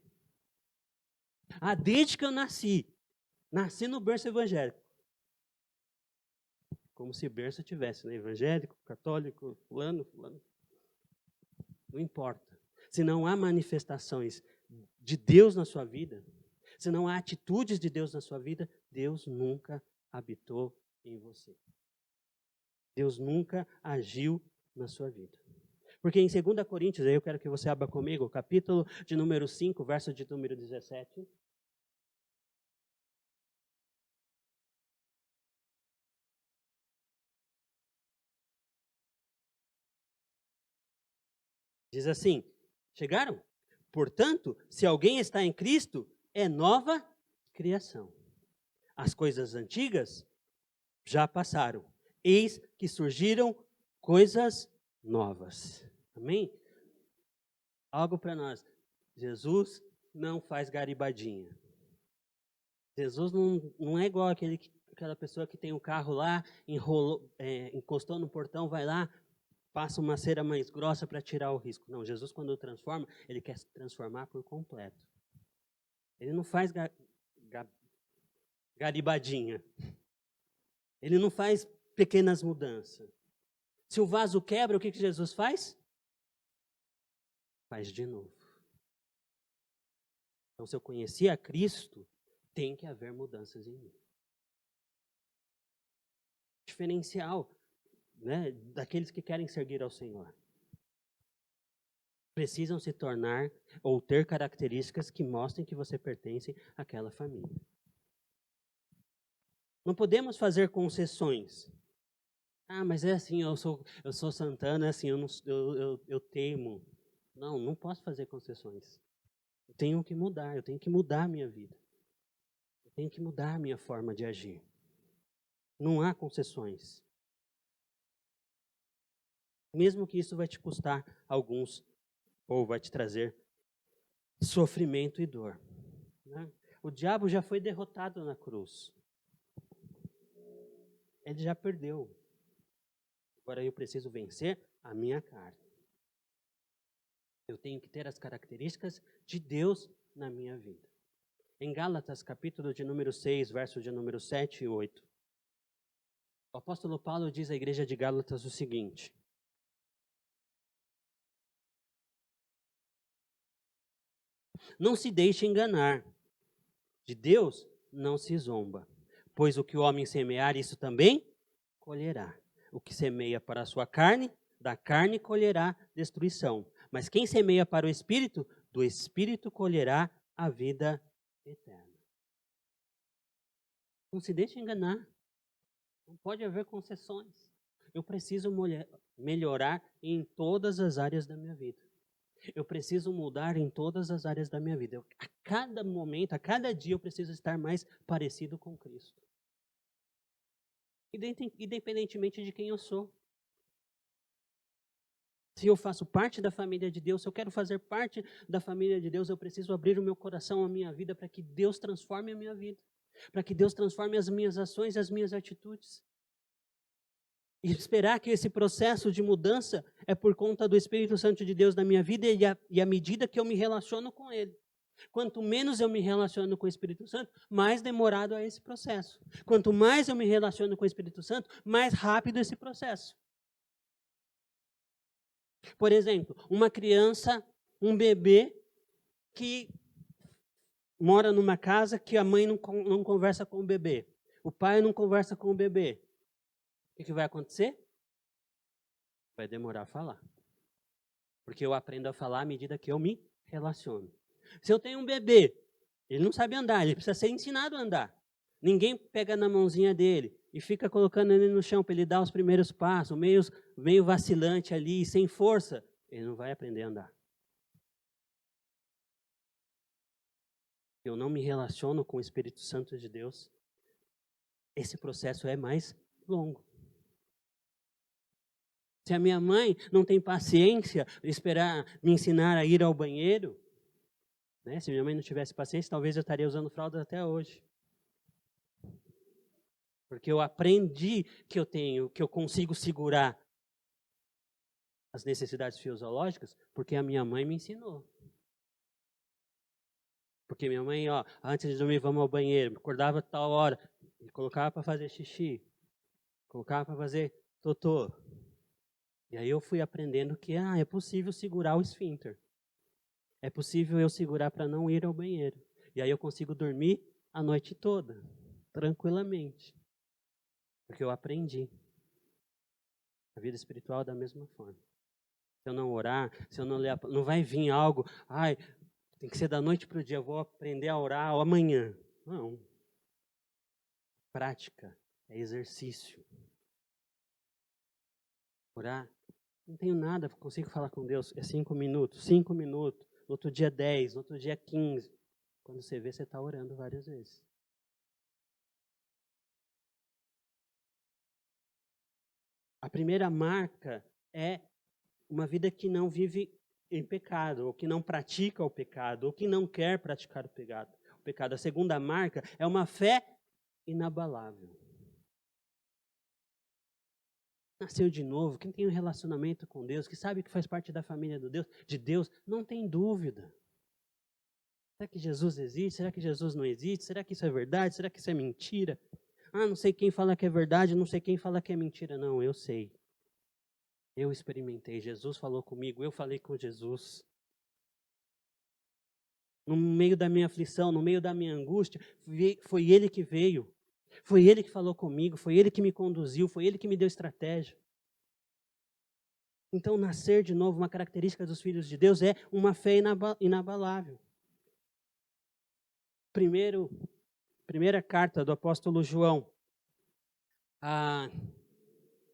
Desde que eu nasci no berço evangélico. Como se berço tivesse, né? Evangélico, católico, fulano. Não importa. Se não há manifestações de Deus na sua vida, se não há atitudes de Deus na sua vida, Deus nunca habitou em você. Deus nunca agiu na sua vida. Porque em 2 Coríntios, aí eu quero que você abra comigo, capítulo de número 5, verso de número 17. Diz assim, chegaram? Portanto, se alguém está em Cristo, é nova criação. As coisas antigas já passaram. Eis que surgiram coisas novas. Amém? Algo para nós. Jesus não faz garibadinha. Jesus não é igual aquela pessoa que tem o carro lá, encostou no portão, vai lá, passa uma cera mais grossa para tirar o risco. Não, Jesus quando transforma, ele quer se transformar por completo. Ele não faz garibadinha. Ele não faz pequenas mudanças. Se o vaso quebra, o que Jesus faz? Faz de novo. Então, se eu conhecer a Cristo, tem que haver mudanças em mim. Diferencial, né, daqueles que querem servir ao Senhor. Precisam se tornar ou ter características que mostrem que você pertence àquela família. Não podemos fazer concessões. Ah, mas é assim, eu sou Santana, é assim, eu teimo. Não posso fazer concessões. Eu tenho que mudar, eu tenho que mudar a minha vida. Eu tenho que mudar a minha forma de agir. Não há concessões. Mesmo que isso vai te custar alguns, ou vai te trazer sofrimento e dor. Né? O diabo já foi derrotado na cruz. Ele já perdeu. Agora eu preciso vencer a minha carne. Eu tenho que ter as características de Deus na minha vida. Em Gálatas, capítulo de número 6, verso de número 7 e 8. O apóstolo Paulo diz à igreja de Gálatas o seguinte: não se deixe enganar. De Deus não se zomba. Pois o que o homem semear, isso também colherá. O que semeia para a sua carne, da carne colherá destruição. Mas quem semeia para o Espírito, do Espírito colherá a vida eterna. Não se deixe enganar. Não pode haver concessões. Eu preciso melhorar em todas as áreas da minha vida. Eu preciso mudar em todas as áreas da minha vida. A cada momento, a cada dia, eu preciso estar mais parecido com Cristo. Independentemente de quem eu sou. Se eu faço parte da família de Deus, se eu quero fazer parte da família de Deus, eu preciso abrir o meu coração, a minha vida, para que Deus transforme a minha vida. Para que Deus transforme as minhas ações e as minhas atitudes. E esperar que esse processo de mudança é por conta do Espírito Santo de Deus na minha vida e à medida que eu me relaciono com Ele. Quanto menos eu me relaciono com o Espírito Santo, mais demorado é esse processo. Quanto mais eu me relaciono com o Espírito Santo, mais rápido esse processo. Por exemplo, uma criança, um bebê que mora numa casa que a mãe não conversa com o bebê. O pai não conversa com o bebê. O que vai acontecer? Vai demorar a falar. Porque eu aprendo a falar à medida que eu me relaciono. Se eu tenho um bebê, ele não sabe andar, ele precisa ser ensinado a andar. Ninguém pega na mãozinha dele e fica colocando ele no chão para ele dar os primeiros passos, meio vacilante ali, sem força. Ele não vai aprender a andar. Eu não me relaciono com o Espírito Santo de Deus. Esse processo é mais longo. Se a minha mãe não tem paciência de esperar me ensinar a ir ao banheiro, né? Se minha mãe não tivesse paciência, talvez eu estaria usando fralda até hoje. Porque eu aprendi que eu consigo segurar as necessidades fisiológicas, porque a minha mãe me ensinou. Porque minha mãe, antes de dormir, vamos ao banheiro, acordava a tal hora, me colocava para fazer xixi, colocava para fazer totô. E aí eu fui aprendendo que é possível segurar o esfíncter. É possível eu segurar para não ir ao banheiro. E aí eu consigo dormir a noite toda, tranquilamente. Porque eu aprendi. A vida espiritual é da mesma forma. Se eu não orar, se eu não ler, não vai vir algo, tem que ser da noite para o dia, eu vou aprender a orar amanhã. Não. Prática, é exercício. Orar, não tenho nada, consigo falar com Deus, é 5 minutos, 5 minutos, no outro dia 10, no outro dia 15. Quando você vê, você está orando várias vezes. A primeira marca é uma vida que não vive em pecado, ou que não pratica o pecado, ou que não quer praticar o pecado. A segunda marca é uma fé inabalável. Nasceu de novo, quem tem um relacionamento com Deus, que sabe que faz parte da família de Deus, não tem dúvida. Será que Jesus existe? Será que Jesus não existe? Será que isso é verdade? Será que isso é mentira? Ah, não sei quem fala que é verdade, não sei quem fala que é mentira. Não, eu sei. Eu experimentei, Jesus falou comigo, eu falei com Jesus. No meio da minha aflição, no meio da minha angústia, foi Ele que veio. Foi Ele que falou comigo, foi Ele que me conduziu, foi Ele que me deu estratégia. Então, nascer de novo, uma característica dos filhos de Deus é uma fé inabalável. Primeira carta do apóstolo João. A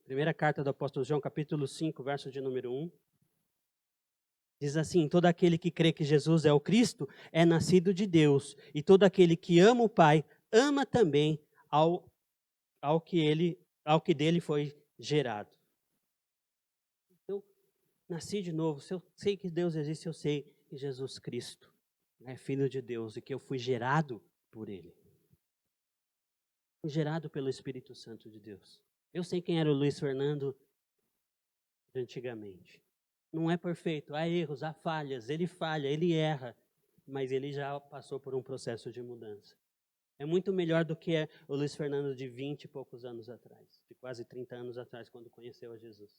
primeira carta do apóstolo João, capítulo 5, verso de número 1. Diz assim: todo aquele que crê que Jesus é o Cristo é nascido de Deus. E todo aquele que ama o Pai, ama também ao que dele foi gerado. Então, nasci de novo. Se eu sei que Deus existe, eu sei que Jesus Cristo é Filho de Deus e que eu fui gerado por Ele. Fui gerado pelo Espírito Santo de Deus. Eu sei quem era o Luiz Fernando de antigamente. Não é perfeito, há erros, há falhas, ele falha, ele erra, mas ele já passou por um processo de mudança. É muito melhor do que o Luiz Fernando de 20 e poucos anos atrás, de quase 30 anos atrás, quando conheceu a Jesus.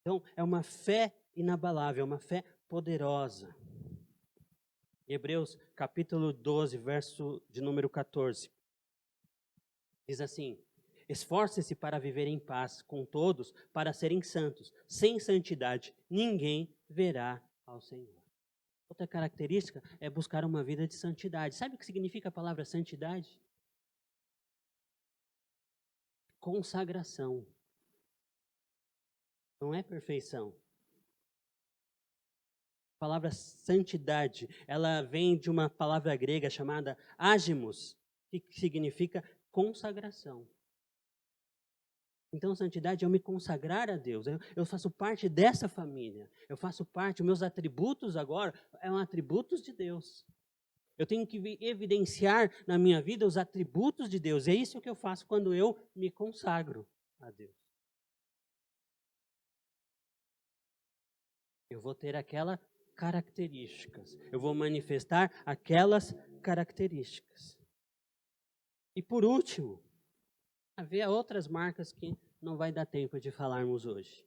Então, é uma fé inabalável, é uma fé poderosa. Hebreus capítulo 12, verso de número 14. Diz assim: esforce-se para viver em paz com todos, para serem santos. Sem santidade, ninguém verá ao Senhor. Outra característica é buscar uma vida de santidade. Sabe o que significa a palavra santidade? Consagração. Não é perfeição. A palavra santidade, ela vem de uma palavra grega chamada ágimos, que significa consagração. Então, santidade é eu me consagrar a Deus. Eu faço parte dessa família. Eu faço parte, os meus atributos agora são atributos de Deus. Eu tenho que evidenciar na minha vida os atributos de Deus. É isso que eu faço quando eu me consagro a Deus. Eu vou ter aquelas características. Eu vou manifestar aquelas características. E por último, havia outras marcas que não vai dar tempo de falarmos hoje.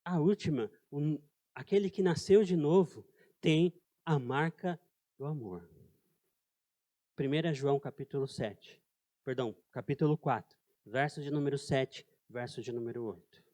A última, aquele que nasceu de novo, tem a marca do amor. 1 João capítulo 4, verso de número 7, verso de número 8.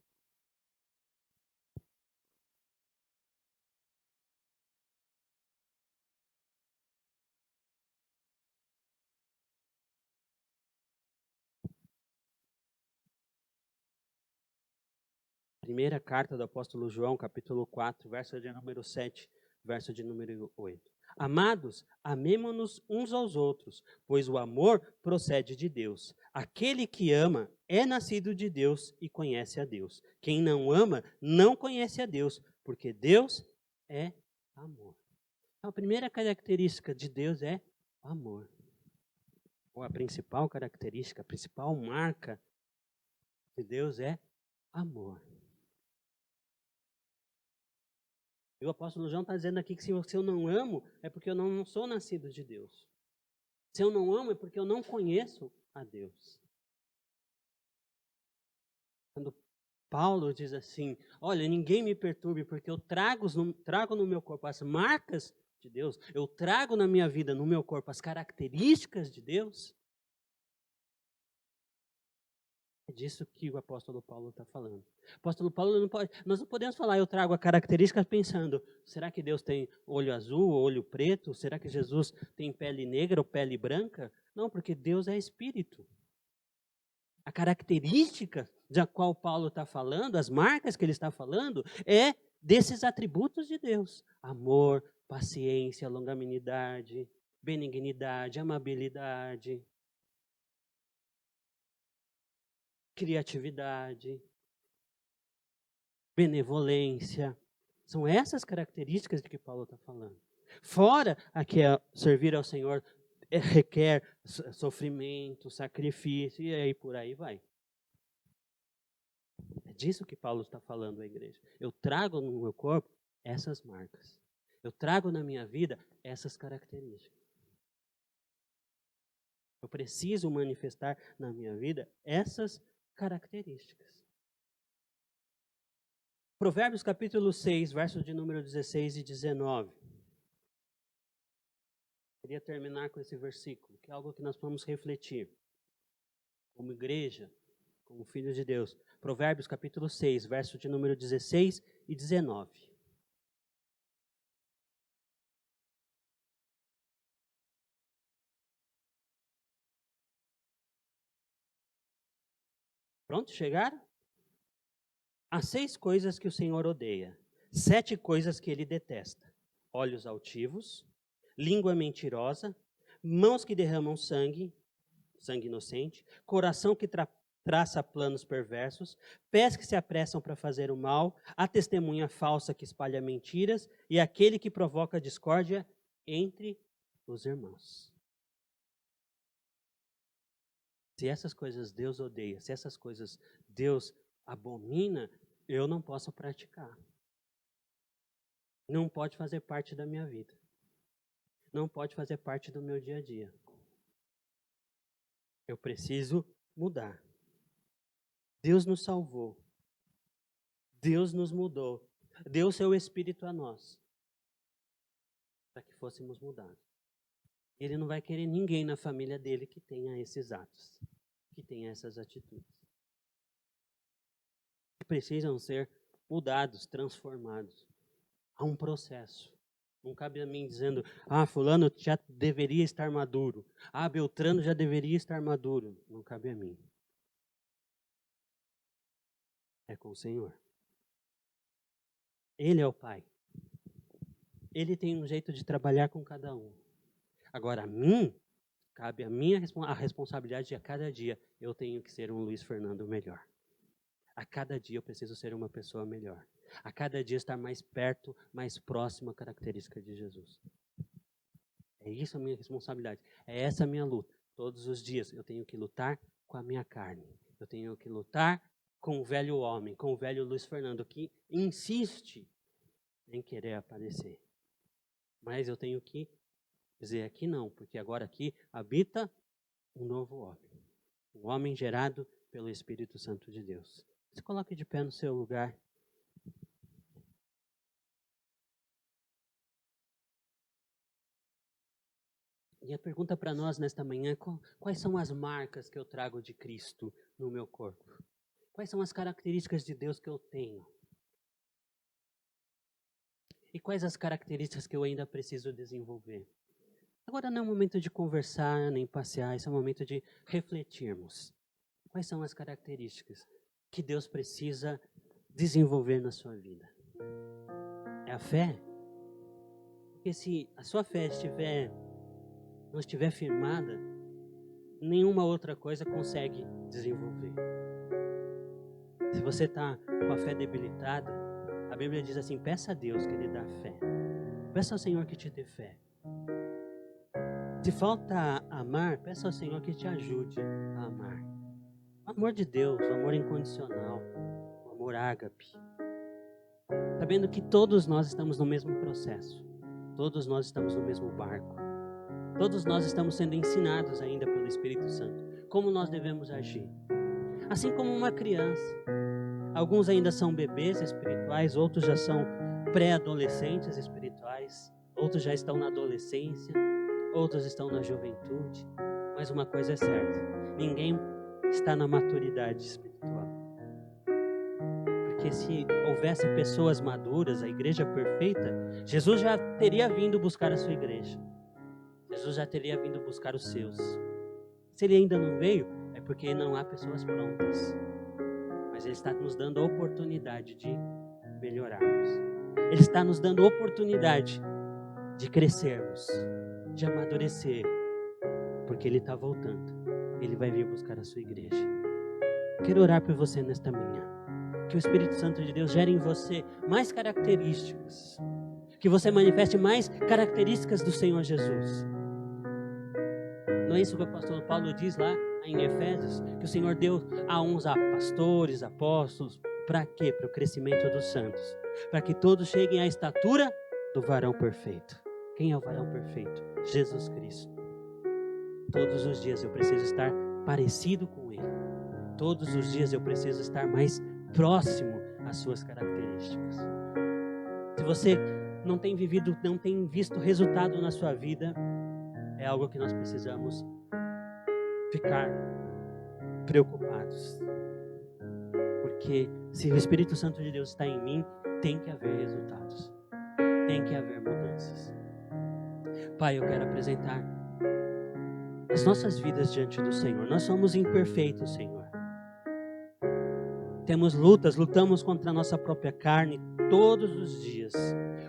Primeira carta do apóstolo João, capítulo 4, verso de número 7, verso de número 8. Amados, amemo-nos uns aos outros, pois o amor procede de Deus. Aquele que ama é nascido de Deus e conhece a Deus. Quem não ama não conhece a Deus, porque Deus é amor. Então, a primeira característica de Deus é amor. Ou a principal característica, a principal marca de Deus é amor. E o apóstolo João está dizendo aqui que se eu não amo, é porque eu não sou nascido de Deus. Se eu não amo, é porque eu não conheço a Deus. Quando Paulo diz assim, olha, ninguém me perturbe, porque eu trago no meu corpo as marcas de Deus, eu trago na minha vida, no meu corpo, as características de Deus. É disso que o apóstolo Paulo está falando. O apóstolo Paulo nós não podemos falar, eu trago a característica pensando, será que Deus tem olho azul ou olho preto? Será que Jesus tem pele negra ou pele branca? Não, porque Deus é espírito. A característica da qual Paulo está falando, as marcas que ele está falando, é desses atributos de Deus. Amor, paciência, longanimidade, benignidade, amabilidade, criatividade. benevolência. São essas características de que Paulo está falando. Fora a que servir ao Senhor requer sofrimento, sacrifício, e aí por aí vai. É disso que Paulo está falando à igreja. Eu trago no meu corpo essas marcas. Eu trago na minha vida essas características. Eu preciso manifestar na minha vida essas características. Provérbios capítulo 6, versos de número 16 e 19. Queria terminar com esse versículo, que é algo que nós vamos refletir. Como igreja, como filhos de Deus. Provérbios capítulo 6, versos de número 16 e 19. Pronto, chegaram? Há 6 coisas que o Senhor odeia, 7 coisas que ele detesta: olhos altivos, língua mentirosa, mãos que derramam sangue, sangue inocente, coração que traça planos perversos, pés que se apressam para fazer o mal, a testemunha falsa que espalha mentiras e aquele que provoca discórdia entre os irmãos. Se essas coisas Deus odeia, se essas coisas Deus abomina, eu não posso praticar. Não pode fazer parte da minha vida. Não pode fazer parte do meu dia a dia. Eu preciso mudar. Deus nos salvou. Deus nos mudou. Deu o seu Espírito a nós. Para que fôssemos mudados. Ele não vai querer ninguém na família dele que tenha esses atos. Que tenha essas atitudes. Precisam ser mudados, transformados. Há um processo. Não cabe a mim dizendo, fulano já deveria estar maduro. Beltrano já deveria estar maduro. Não cabe a mim. É com o Senhor. Ele é o Pai. Ele tem um jeito de trabalhar com cada um. Agora, a mim, cabe a minha a responsabilidade de a cada dia eu tenho que ser um Luiz Fernando melhor. A cada dia eu preciso ser uma pessoa melhor. A cada dia estar mais perto, mais próximo à característica de Jesus. É isso a minha responsabilidade. É essa a minha luta. Todos os dias eu tenho que lutar com a minha carne. Eu tenho que lutar com o velho homem, com o velho Luiz Fernando, que insiste em querer aparecer. Mas eu tenho que dizer aqui não, porque agora aqui habita um novo homem. Um homem gerado pelo Espírito Santo de Deus. Se coloque de pé no seu lugar. E a pergunta para nós nesta manhã é quais são as marcas que eu trago de Cristo no meu corpo? Quais são as características de Deus que eu tenho? E quais as características que eu ainda preciso desenvolver? Agora não é um momento de conversar nem passear, esse é um momento de refletirmos. Quais são as características que Deus precisa desenvolver na sua vida? É a fé? Porque se a sua fé não estiver firmada, nenhuma outra coisa consegue desenvolver. Se você está com a fé debilitada, a Bíblia diz assim, peça a Deus que Ele dá fé. Peça ao Senhor que te dê fé. Se falta amar, peça ao Senhor que te ajude a amar. O amor de Deus, o amor incondicional, o amor ágape. Sabendo que todos nós estamos no mesmo processo. Todos nós estamos no mesmo barco. Todos nós estamos sendo ensinados ainda pelo Espírito Santo. Como nós devemos agir. Assim como uma criança. Alguns ainda são bebês espirituais, outros já são pré-adolescentes espirituais. Outros já estão na adolescência. Outros estão na juventude. Mas uma coisa é certa. Ninguém está na maturidade espiritual. Porque se houvesse pessoas maduras, a igreja perfeita, Jesus já teria vindo buscar a sua igreja. Jesus já teria vindo buscar os seus. Se ele ainda não veio, é porque não há pessoas prontas. Mas ele está nos dando a oportunidade de melhorarmos. Ele está nos dando a oportunidade de crescermos, de amadurecer. Porque ele está voltando. Ele vai vir buscar a sua igreja. Quero orar por você nesta manhã. Que o Espírito Santo de Deus gere em você mais características. Que você manifeste mais características do Senhor Jesus. Não é isso que o apóstolo Paulo diz lá em Efésios? Que o Senhor deu a uns a pastores, apóstolos. Para quê? Para o crescimento dos santos. Para que todos cheguem à estatura do varão perfeito. Quem é o varão perfeito? Jesus Cristo. Todos os dias eu preciso estar parecido com Ele. Todos os dias eu preciso estar mais próximo às suas características. Se você não tem vivido, não tem visto resultado na sua vida, é algo que nós precisamos ficar preocupados. Porque se o Espírito Santo de Deus está em mim, tem que haver resultados. Tem que haver mudanças. Pai, eu quero apresentar as nossas vidas diante do Senhor. Nós somos imperfeitos, Senhor. Temos lutas, lutamos contra a nossa própria carne todos os dias.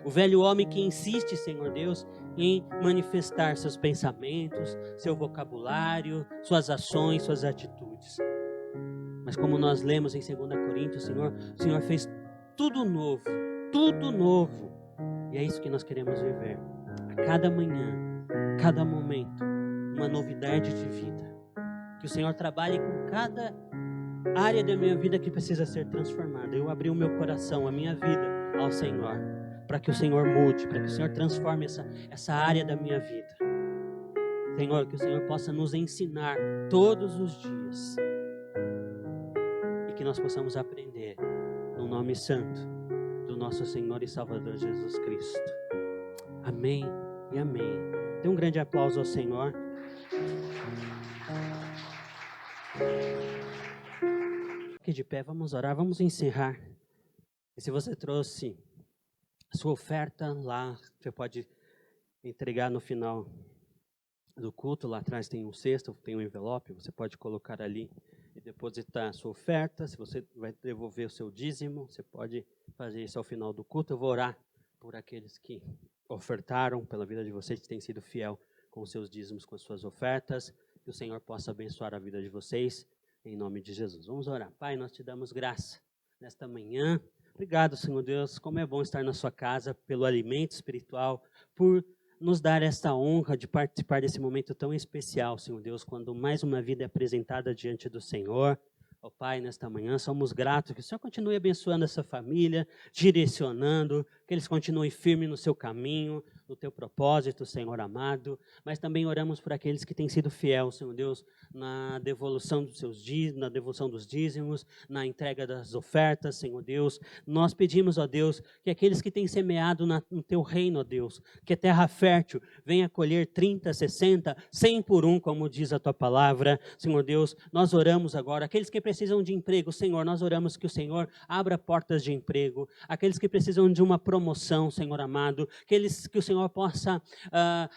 O velho homem que insiste, Senhor Deus, em manifestar seus pensamentos, seu vocabulário, suas ações, suas atitudes. Mas como nós lemos em 2 Coríntios, o Senhor fez tudo novo, tudo novo. E é isso que nós queremos viver. A cada manhã, cada momento, uma novidade de vida. Que o Senhor trabalhe com cada área da minha vida que precisa ser transformada. Eu abri o meu coração, a minha vida ao Senhor, para que o Senhor mude, para que o Senhor transforme essa área da minha vida. Senhor, que o Senhor possa nos ensinar todos os dias e que nós possamos aprender no nome santo do nosso Senhor e Salvador Jesus Cristo. Amém e amém. Dê um grande aplauso ao Senhor. Aqui de pé, vamos orar, vamos encerrar. E se você trouxe a sua oferta lá, você pode entregar no final do culto. Lá atrás tem um cesto, tem um envelope, você pode colocar ali e depositar a sua oferta. Se você vai devolver o seu dízimo, você pode fazer isso ao final do culto. Eu vou orar por aqueles que ofertaram, pela vida de vocês que têm sido fiel com os seus dízimos, com as suas ofertas. Que o Senhor possa abençoar a vida de vocês, em nome de Jesus. Vamos orar. Pai, nós te damos graça nesta manhã. Obrigado, Senhor Deus, como é bom estar na sua casa, pelo alimento espiritual, por nos dar esta honra de participar desse momento tão especial, Senhor Deus, quando mais uma vida é apresentada diante do Senhor. Ó Pai, nesta manhã somos gratos que o Senhor continue abençoando essa família, direcionando, que eles continuem firmes no seu caminho, no teu propósito, Senhor amado. Mas também oramos por aqueles que têm sido fiéis, Senhor Deus, na devolução dos seus dízimos, na devolução dos dízimos, na entrega das ofertas, Senhor Deus. Nós pedimos, ó Deus, que aqueles que têm semeado no teu reino, ó Deus, que a terra fértil venha colher 30, 60, 100 por um, como diz a tua palavra. Senhor Deus, nós oramos agora, aqueles que precisam de emprego, Senhor, nós oramos que o Senhor abra portas de emprego. Aqueles que precisam de uma promoção, Senhor amado, que o Senhor possa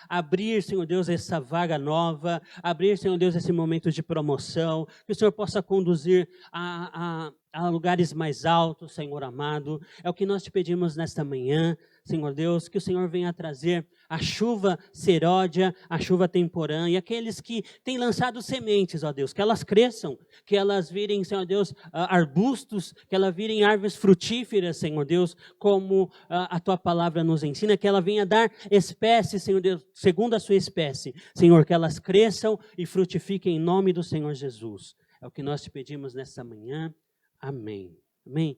abrir, Senhor Deus, essa vaga nova, abrir, Senhor Deus, esse momento de promoção, que o Senhor possa conduzir a lugares mais altos, Senhor amado. É o que nós te pedimos nesta manhã, Senhor Deus, que o Senhor venha trazer a chuva seródia, a chuva temporã, e aqueles que têm lançado sementes, ó Deus, que elas cresçam, que elas virem, Senhor Deus, arbustos, que elas virem árvores frutíferas, Senhor Deus, como a tua palavra nos ensina, que ela venha dar espécie, Senhor Deus, segundo a sua espécie, Senhor, que elas cresçam e frutifiquem em nome do Senhor Jesus. É o que nós te pedimos nesta manhã. Amém. Amém.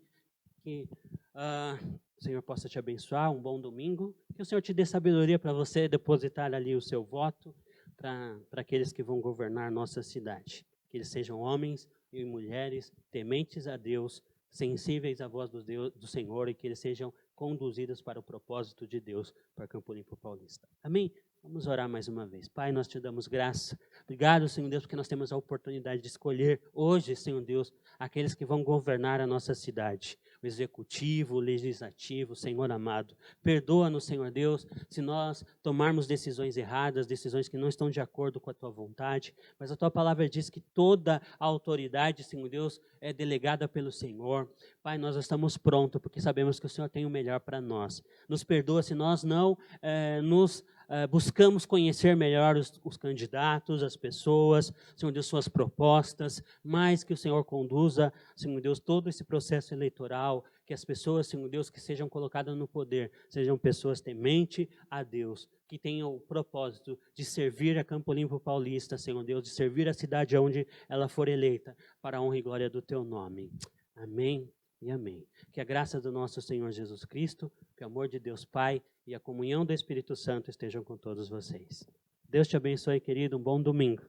Que o Senhor possa te abençoar, um bom domingo. Que o Senhor te dê sabedoria para você depositar ali o seu voto para aqueles que vão governar nossa cidade. Que eles sejam homens e mulheres tementes a Deus, sensíveis à voz do Senhor, e que eles sejam conduzidos para o propósito de Deus para Campo Limpo Paulista. Amém? Vamos orar mais uma vez. Pai, nós te damos graça. Obrigado, Senhor Deus, porque nós temos a oportunidade de escolher hoje, Senhor Deus, aqueles que vão governar a nossa cidade. O executivo, o legislativo, Senhor amado. Perdoa-nos, Senhor Deus, se nós tomarmos decisões erradas, decisões que não estão de acordo com a tua vontade. Mas a tua palavra diz que toda a autoridade, Senhor Deus, é delegada pelo Senhor. Pai, nós estamos prontos, porque sabemos que o Senhor tem o melhor para nós. Nos perdoa se nós não nos buscamos conhecer melhor os candidatos, as pessoas, Senhor Deus, suas propostas, mas que o Senhor conduza, Senhor Deus, todo esse processo eleitoral, que as pessoas, Senhor Deus, que sejam colocadas no poder, sejam pessoas temente a Deus, que tenham o propósito de servir a Campo Limpo Paulista, Senhor Deus, de servir a cidade onde ela for eleita, para a honra e glória do Teu nome. Amém e amém. Que a graça do nosso Senhor Jesus Cristo, que o amor de Deus Pai e a comunhão do Espírito Santo estejam com todos vocês. Deus te abençoe, querido. Um bom domingo.